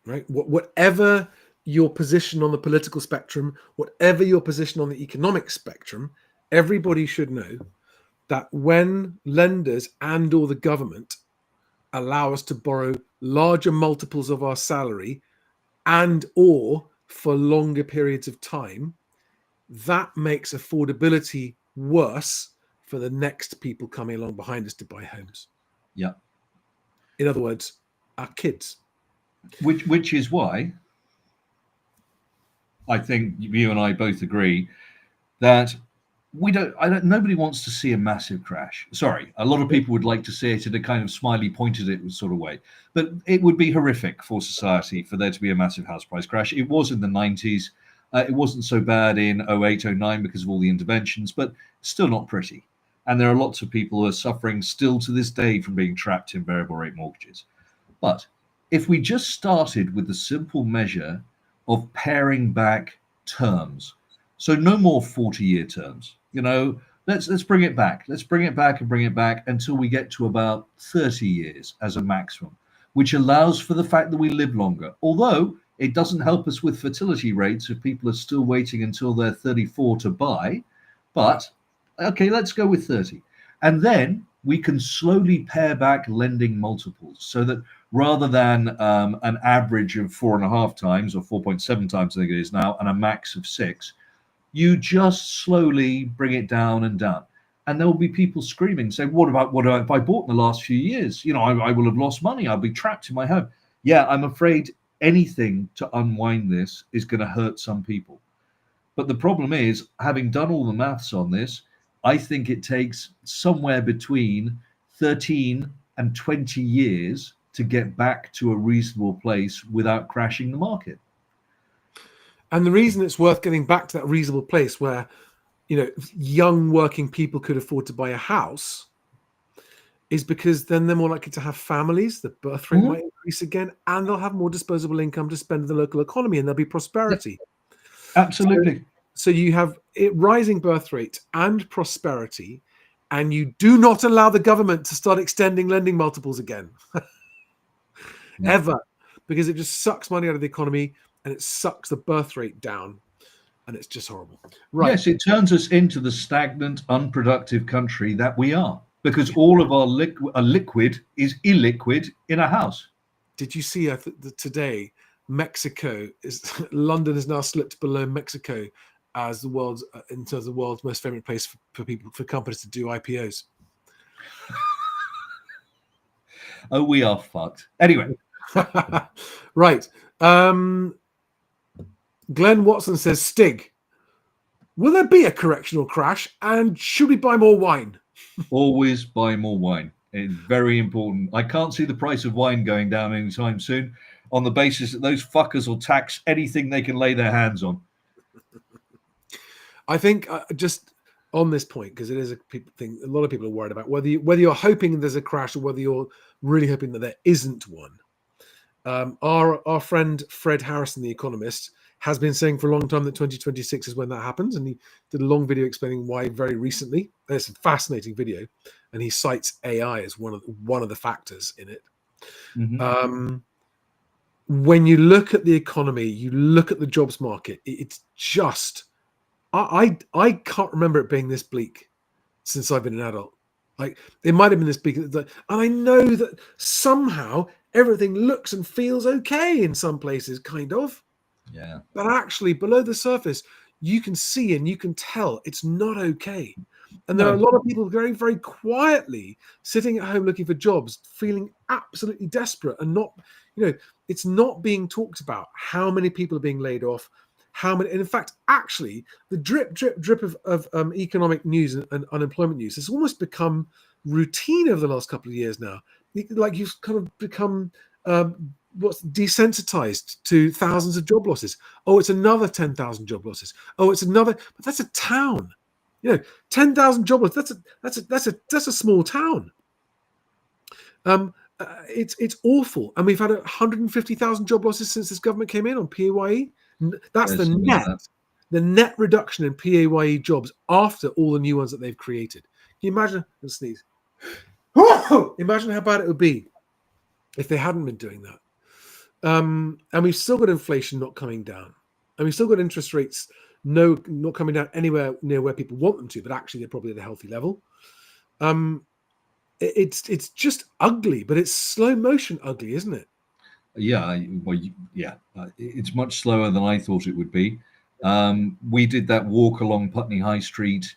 right? Whatever your position on the political spectrum, whatever your position on the economic spectrum, everybody should know that when lenders and or the government allow us to borrow larger multiples of our salary and or for longer periods of time, that makes affordability worse for the next people coming along behind us to buy homes. Yeah. In other words, our kids. Which is why I think you and I both agree that nobody wants to see a massive crash. Sorry, a lot of people would like to see it in a kind of smiley pointed it sort of way, but it would be horrific for society for there to be a massive house price crash. It was in the 90s. It wasn't so bad in 08, 09 because of all the interventions, but still not pretty. And there are lots of people who are suffering still to this day from being trapped in variable rate mortgages. But if we just started with the simple measure of paring back terms, so no more 40-year terms, let's bring it back. Let's bring it back and bring it back until we get to about 30 years as a maximum, which allows for the fact that we live longer. Although it doesn't help us with fertility rates if people are still waiting until they're 34 to buy. But okay, let's go with 30. And then we can slowly pare back lending multiples so that rather than an average of 4.5 times or 4.7 times, I think it is now, and a max of 6, you just slowly bring it down and down. And there will be people screaming, saying, what if I bought in the last few years? I will have lost money. I'll be trapped in my home. Yeah, I'm afraid anything to unwind this is going to hurt some people. But the problem is, having done all the maths on this, I think it takes somewhere between 13 and 20 years to get back to a reasonable place without crashing the market. And the reason it's worth getting back to that reasonable place where, young working people could afford to buy a house is because then they're more likely to have families, the birth rate might increase again, and they'll have more disposable income to spend in the local economy, and there'll be prosperity. Absolutely. So you have rising birth rate and prosperity, and you do not allow the government to start extending lending multiples again. Ever. Because it just sucks money out of the economy and it sucks the birth rate down. And it's just horrible. Right. Yes, it turns us into the stagnant, unproductive country that we are. Because all of our liquid is illiquid in a house. Did you see today, London has now slipped below Mexico as in terms of the world's most favorite place for companies to do IPOs? Oh, we are fucked. Anyway. Right. Glenn Watson says, Stig, will there be a correctional crash and should we buy more wine? Always buy more wine. It's very important. I can't see the price of wine going down anytime soon on the basis that those fuckers will tax anything they can lay their hands on. I think just on this point, because it is a thing, a lot of people are worried about whether you're hoping there's a crash or whether you're really hoping that there isn't one. Our friend Fred Harrison, the economist, has been saying for a long time that 2026 is when that happens, and he did a long video explaining why very recently. It's a fascinating video, and he cites AI as one of the factors in it. Mm-hmm. When you look at the economy, you look at the jobs market, it's just I can't remember it being this bleak since I've been an adult. Like, it might have been this bleak, and I know that somehow everything looks and feels okay in some places, kind of. Yeah. But actually, below the surface, you can see and you can tell it's not okay. And there are a lot of people very, very quietly sitting at home looking for jobs, feeling absolutely desperate and not, it's not being talked about how many people are being laid off, how many. And in fact, actually, the drip of economic news and unemployment news has almost become routine over the last couple of years now. Like, you've kind of become what's desensitized to thousands of job losses. Oh, it's another 10,000 job losses. Oh, it's another, but that's a town. 10,000 job losses. That's a small town. It's awful, and we've had 150,000 job losses since this government came in on PAYE. That's the net reduction in PAYE jobs after all the new ones that they've created. Can you imagine? Let's sneeze. Imagine how bad it would be if they hadn't been doing that. And we've still got inflation not coming down, and we've still got interest rates not coming down anywhere near where people want them to, but actually they're probably at a healthy level. It's just ugly, but it's slow motion ugly, isn't it? It's much slower than I thought it would be. We did that walk along Putney High Street,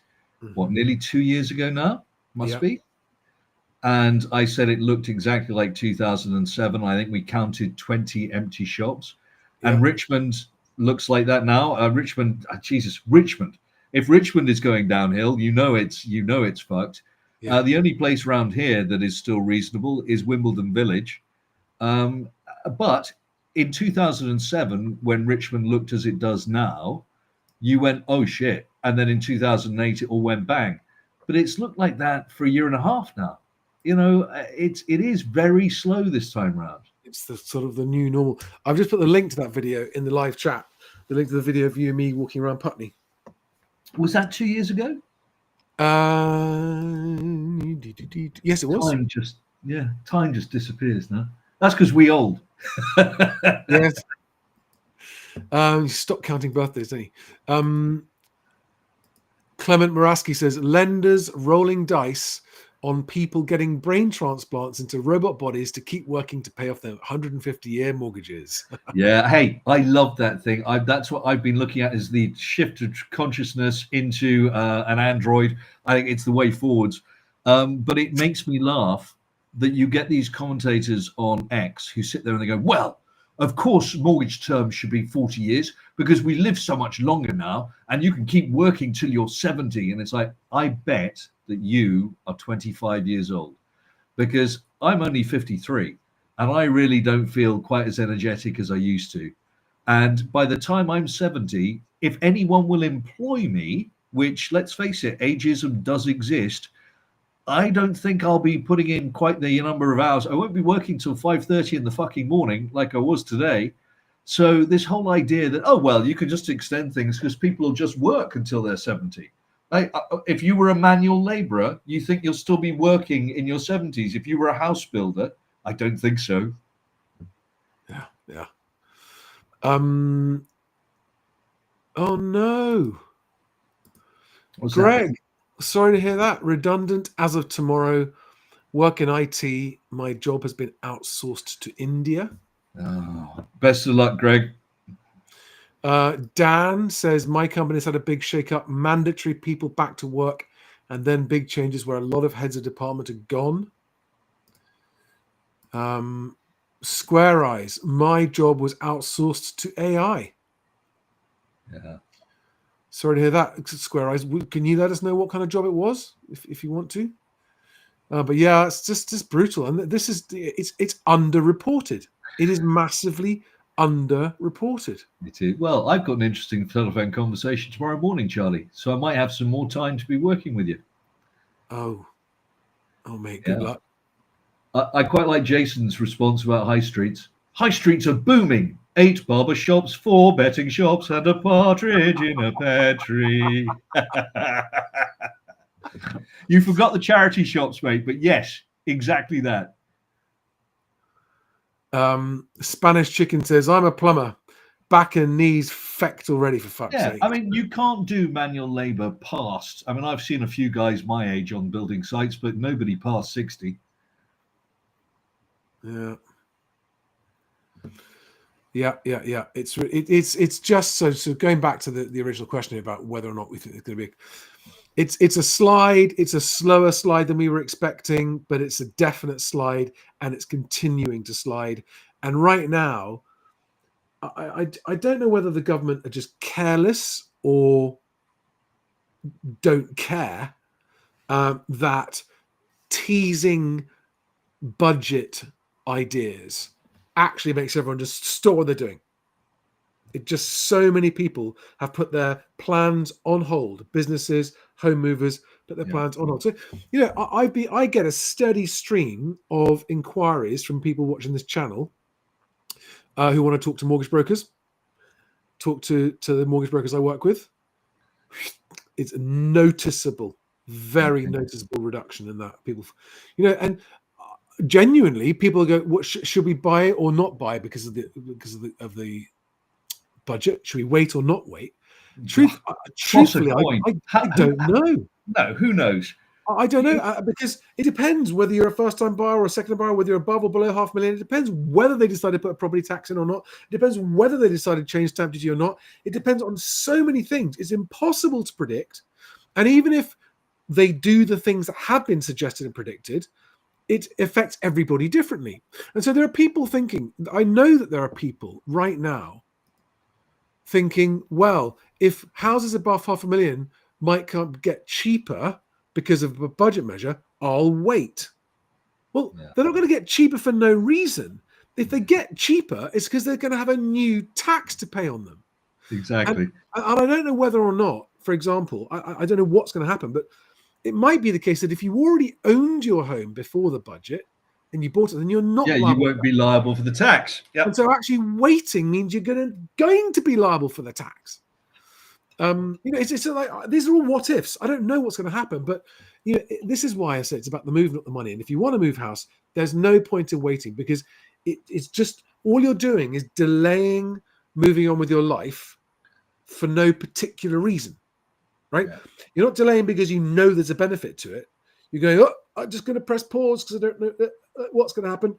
nearly 2 years ago now, must be. And I said it looked exactly like 2007. I think we counted 20 empty shops. And Richmond looks like that now. Richmond. If Richmond is going downhill, it's fucked. The only place around here that is still reasonable is Wimbledon Village. But in 2007, when Richmond looked as it does now, you went, oh shit. And then in 2008, it all went bang. But it's looked like that for a year and a half now. It is very slow this time round. It's the sort of the new normal. I've just put the link to that video in the live chat. The link to the video of you and me walking around Putney. Was that 2 years ago? Yes, it was. Time just disappears now. That's because we old. Yes. Stop counting birthdays, don't you? Clement Moraski says lenders rolling dice on people getting brain transplants into robot bodies to keep working to pay off their 150-year mortgages. Yeah, hey, I love that thing. That's what I've been looking at, is the shift of consciousness into an android. I think it's the way forwards. But it makes me laugh that you get these commentators on X who sit there and they go, well, of course, mortgage terms should be 40 years because we live so much longer now and you can keep working till you're 70. And it's like, I bet that you are 25 years old, because I'm only 53 and I really don't feel quite as energetic as I used to. And by the time I'm 70, if anyone will employ me, which, let's face it, ageism does exist, I don't think I'll be putting in quite the number of hours. I won't be working till 5:30 in the fucking morning like I was today. So this whole idea that, oh, well, you can just extend things because people will just work until they're 70. If you were a manual laborer, you think you'll still be working in your 70s. If you were a house builder, I don't think so. Yeah. Oh, no. What's Greg, that? sorry to hear that. Redundant as of tomorrow. Work in IT. My job has been outsourced to India. Oh, best of luck, Greg. Dan says, my company's had a big shake-up, mandatory people back to work, and then big changes where a lot of heads of department are gone. Square Eyes, my job was outsourced to AI. Yeah. Sorry to hear that, Square Eyes. Can you let us know what kind of job it was, if you want to? But yeah, it's just brutal, and this is it's underreported. It is massively underreported. It is. Well, I've got an interesting telephone conversation tomorrow morning, Charlie, so I might have some more time to be working with you. Oh, mate, good luck. I quite like Jason's response about high streets. High streets are booming. 8 barber shops, 4 betting shops, and a partridge in a pear tree. You forgot the charity shops, mate, but yes, exactly that. Spanish Chicken says, I'm a plumber. Back and knees fecked already, for fuck's sake. I mean, you can't do manual labor past. I mean, I've seen a few guys my age on building sites, but nobody past 60. Yeah. It's just so going back to the original question about whether or not we think it's going to be. It's a slide. It's a slower slide than we were expecting, but it's a definite slide, and it's continuing to slide. And right now, I don't know whether the government are just careless or don't care that teasing budget ideas actually makes everyone just stop what they're doing. It just, so many people have put their plans on hold. Businesses, home movers, put their plans on hold. So, I get a steady stream of inquiries from people watching this channel who want to talk to mortgage brokers, talk to the mortgage brokers I work with. It's a noticeable, very noticeable reduction in that. People, and genuinely, people go, "What should we buy or not buy because of the budget? Should we wait or not wait?" Truthfully, I don't know. No, who knows? I don't know, because it depends whether you're a first-time buyer or a second buyer, whether you're above or below $500,000. It depends whether they decide to put a property tax in or not. It depends whether they decide to change stamp duty or not. It depends on so many things. It's impossible to predict. And even if they do the things that have been suggested and predicted, it affects everybody differently. And so there are people thinking, I know that there are people right now thinking, well, if houses above $500,000 might get cheaper because of a budget measure, I'll wait. Well, they're not going to get cheaper for no reason. If they get cheaper, it's because they're going to have a new tax to pay on them. Exactly. And I don't know whether or not, for example, I don't know what's going to happen, but it might be the case that if you already owned your home before the budget and you bought it, then you're not liable. You won't be liable for the tax. Yep. And so actually waiting means you're going to be liable for the tax. It's like, these are all what ifs. I don't know what's going to happen, but this is why I say it's about the move, not the money. And if you want to move house, there's no point in waiting, because it's just, all you're doing is delaying moving on with your life for no particular reason, right? Yeah. You're not delaying because you know there's a benefit to it. You're going, oh, I'm just going to press pause because I don't know what's going to happen.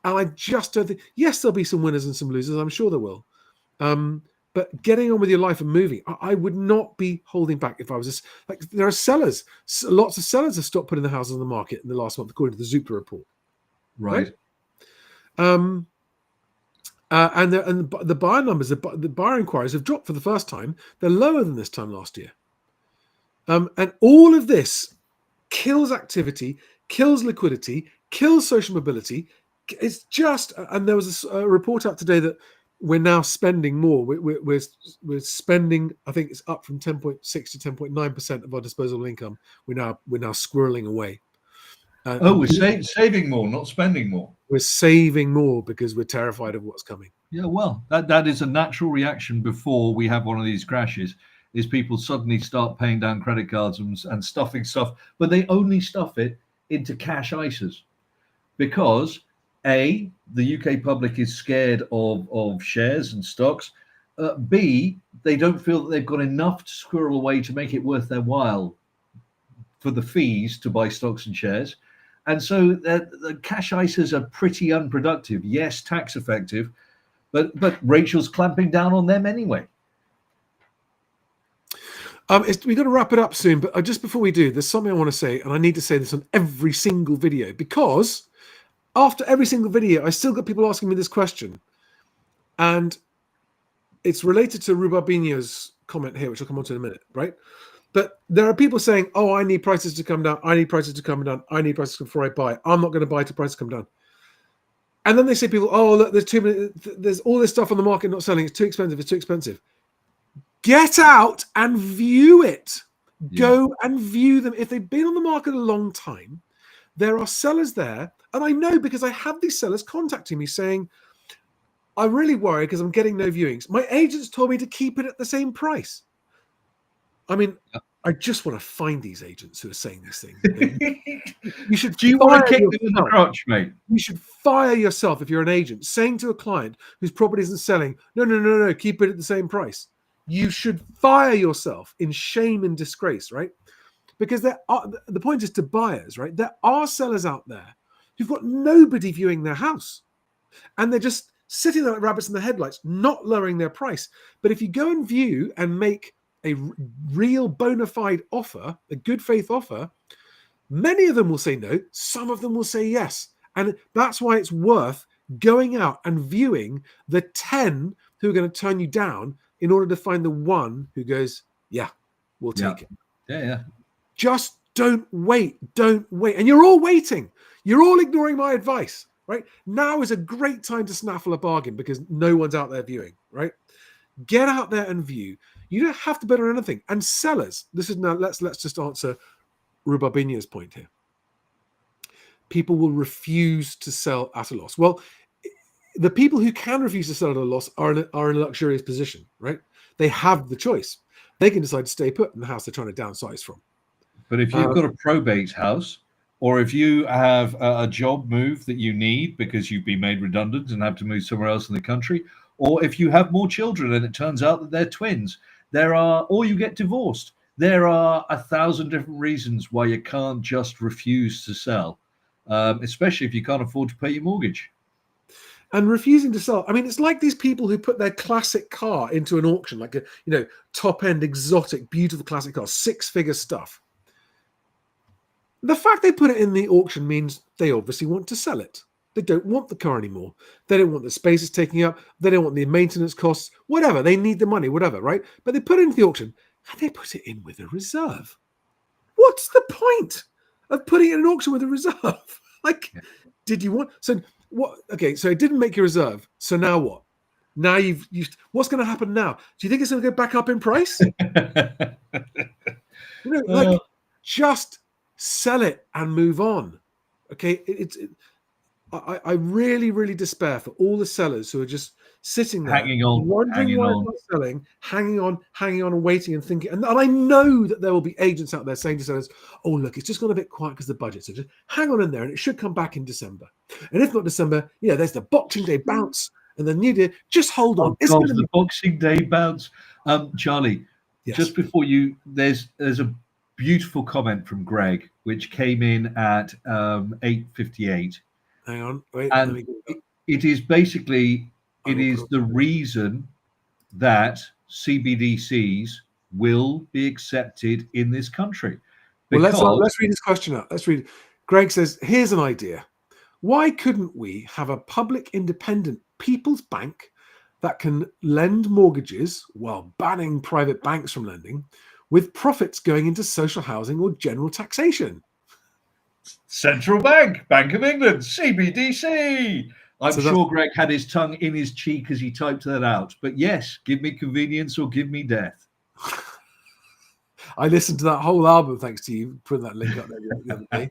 And I just don't think, yes, there'll be some winners and some losers. I'm sure there will. But getting on with your life and moving, I would not be holding back if I was just like, there are sellers. Lots of sellers have stopped putting the houses on the market in the last month, according to the Zoopla report. Right. And the buyer numbers, the buyer inquiries have dropped for the first time. They're lower than this time last year. And all of this kills activity, kills liquidity, kills social mobility. It's just, and there was a report out today that we're now spending more. We're spending, I think it's up from 10.6 to 10.9% of our disposable income. We're now squirreling away. We're saving more, not spending more. We're saving more because we're terrified of what's coming. Yeah, well, that is a natural reaction before we have one of these crashes, is people suddenly start paying down credit cards and stuffing stuff, but they only stuff it into cash ISAs because A, the UK public is scared of shares and stocks. B, they don't feel that they've got enough to squirrel away to make it worth their while for the fees to buy stocks and shares. And so the cash ISAs are pretty unproductive. Yes, tax effective, but Rachel's clamping down on them anyway. We've got to wrap it up soon, but just before we do, there's something I want to say, and I need to say this on every single video, because after every single video, I still got people asking me this question. And it's related to Rubabinho's comment here, which I'll come on to in a minute, right? But there are people saying, oh, I need prices to come down. I need prices to come down. I need prices before I buy. I'm not going to buy till prices come down. And then they say people, oh, look, there's all this stuff on the market not selling. It's too expensive. It's too expensive. Get out and view it. Go and view them. If they've been on the market a long time, there are sellers there. And I know because I have these sellers contacting me saying, I'm really worried because I'm getting no viewings. My agents told me to keep it at the same price. I mean, I just want to find these agents who are saying this thing. You should. Do you want to kick them in the crotch, mate? You should fire yourself if you're an agent saying to a client whose property isn't selling, no, keep it at the same price. You should fire yourself in shame and disgrace, right? Because the point is to buyers, right? There are sellers out there who've got nobody viewing their house, and they're just sitting there like rabbits in the headlights, not lowering their price. But if you go and view and make a real bona fide offer, a good faith offer, many of them will say no, some of them will say yes. And that's why it's worth going out and viewing the 10 who are going to turn you down in order to find the one who goes, yeah, we'll take it. Yeah. Just don't wait. And you're all waiting. You're all ignoring my advice. right? Now is a great time to snaffle a bargain because no one's out there viewing, right? Get out there and view. You don't have to bid on anything. And sellers, this is now, let's just answer Rubabinho's point here. People will refuse to sell at a loss. Well, the people who can refuse to sell at a loss are in a luxurious position, right? They have the choice. They can decide to stay put in the house they're trying to downsize from. But if you've got a probate house, or if you have a job move that you need because you've been made redundant and have to move somewhere else in the country, or if you have more children and it turns out that they're twins, or you get divorced, there are 1,000 different reasons why you can't just refuse to sell, especially if you can't afford to pay your mortgage. And refusing to sell. I mean, it's like these people who put their classic car into an auction, like a top-end, exotic, beautiful classic car, 6-figure stuff. The fact they put it in the auction means they obviously want to sell it. They don't want the car anymore. They don't want the space it's taking up. They don't want the maintenance costs, whatever. They need the money, whatever, right? But they put it into the auction and they put it in with a reserve. What's the point of putting it in an auction with a reserve? Did you want... So what? Okay, so it didn't make your reserve. So now what? Now you've what's going to happen now? Do you think it's going to go back up in price? Just sell it and move on. Okay, I really, really despair for all the sellers who are just sitting there, wondering why it's not selling, hanging on, and waiting and thinking. And I know that there will be agents out there saying to sellers, "Oh, look, it's just gone a bit quiet because the budget. So just hang on in there, and it should come back in December. And if not December, there's the Boxing Day bounce and the New Year. Just hold on. It's going to be the Boxing Day bounce." Charlie, yes. Just before you, there's a beautiful comment from Greg, which came in at 8:58. Hang on, wait. And it is basically, it is the reason that CBDCs will be accepted in this country. Well, let's read this question out. Let's read. Greg says, here's an idea. Why couldn't we have a public independent people's bank that can lend mortgages while banning private banks from lending, with profits going into social housing or general taxation? Central Bank, Bank of England, CBDC. I'm sure Greg had his tongue in his cheek as he typed that out. But yes, give me convenience or give me death. I listened to that whole album thanks to you putting that link up there the other day.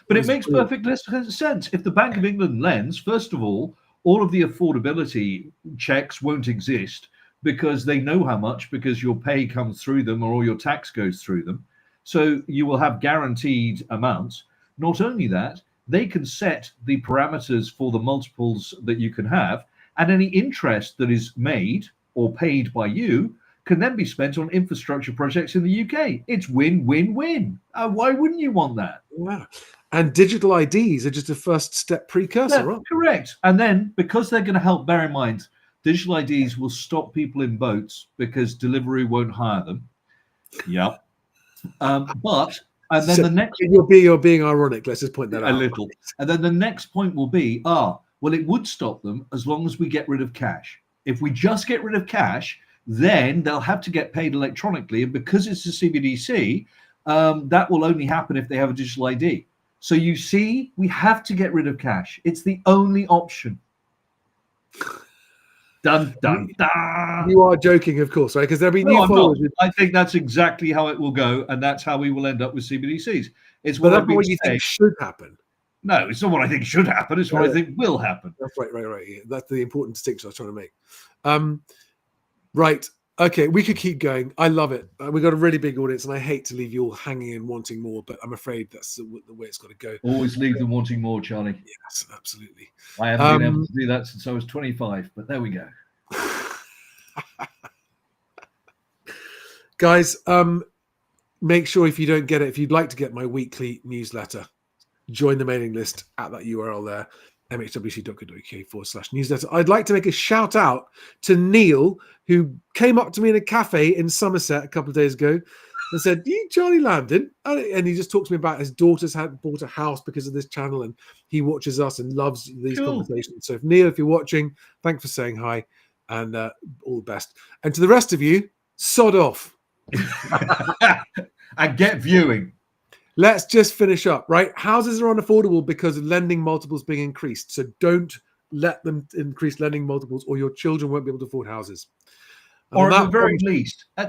But it makes perfect sense. If the Bank of England lends, first of all of the affordability checks won't exist because they know how much, because your pay comes through them or all your tax goes through them. So you will have guaranteed amounts. Not only that, they can set the parameters for the multiples that you can have, and any interest that is made or paid by you can then be spent on infrastructure projects in the UK. It's win-win-win. Why wouldn't you want that? Yeah. And digital IDs are just a first step precursor, right? Correct. And then because they're going to help, bear in mind, digital IDs will stop people in boats because Deliveroo won't hire them. Yep. And then the next, you're being ironic. Let's just point that out a little. And then the next point will be, well, it would stop them as long as we get rid of cash. If we just get rid of cash, then they'll have to get paid electronically, and because it's a CBDC, that will only happen if they have a digital ID. So you see, we have to get rid of cash. It's the only option. Dun, dun, dun. You are joking, of course, right? Because there'll be new followers. I think that's exactly how it will go, and that's how we will end up with CBDCs. It's what you think should happen. No, it's not what I think should happen. It's what I think will happen. That's right. Yeah. That's the important distinction I was trying to make. Right. Okay, we could keep going. I love it. We've got a really big audience, and I hate to leave you all hanging and wanting more, but I'm afraid that's the way it's got to go. Always leave them wanting more, Charlie. Yes, absolutely. I haven't been able to do that since I was 25, but there we go. Guys, make sure if you don't get it, if you'd like to get my weekly newsletter, join the mailing list at that URL there, mhwc.co.uk/newsletter. I'd like to make a shout out to Neil, who came up to me in a cafe in Somerset a couple of days ago and said, "You Charlie Landon?" And he just talked to me about his daughter's had bought a house because of this channel, and he watches us and loves these conversations. So Neil, if you're watching, thanks for saying hi, and all the best. And to the rest of you, sod off. And get viewing. let's just finish up, right? Houses are unaffordable because of lending multiples being increased. So don't let them increase lending multiples, or your children won't be able to afford houses. And Or on at that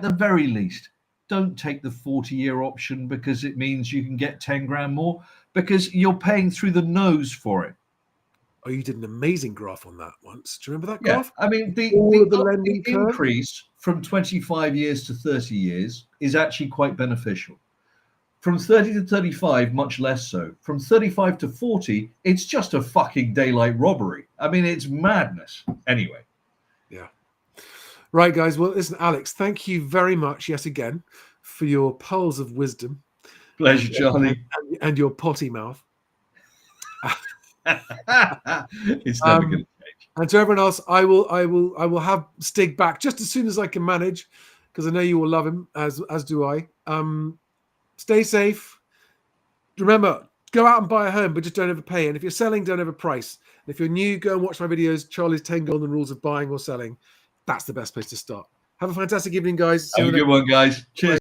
the very least, don't take the 40-year option because it means you can get 10 grand more, because you're paying through the nose for it. Oh, you did an amazing graph on that once. Do you remember that Yeah, graph? I mean, All of the the lending curve? increase from 25 years to 30 years is actually quite beneficial. From 30 to 35, much less so. From 35 to 40, it's just a fucking daylight robbery. I mean, it's madness. Anyway. Yeah. Right, guys. Well, listen, Alex, thank you very much yet again for your pearls of wisdom. Pleasure, Charlie. And your potty mouth. It's never going to change. And to everyone else, I will have Stig back just as soon as I can manage, because I know you will love him, as do I. Stay safe. Remember, go out and buy a home, but just don't overpay. And if you're selling, don't overprice. And if you're new, go and watch my videos, Charlie's 10 Golden Rules of Buying or Selling. That's the best place to start. Have a fantastic evening, guys. Have a good one, guys. Cheers.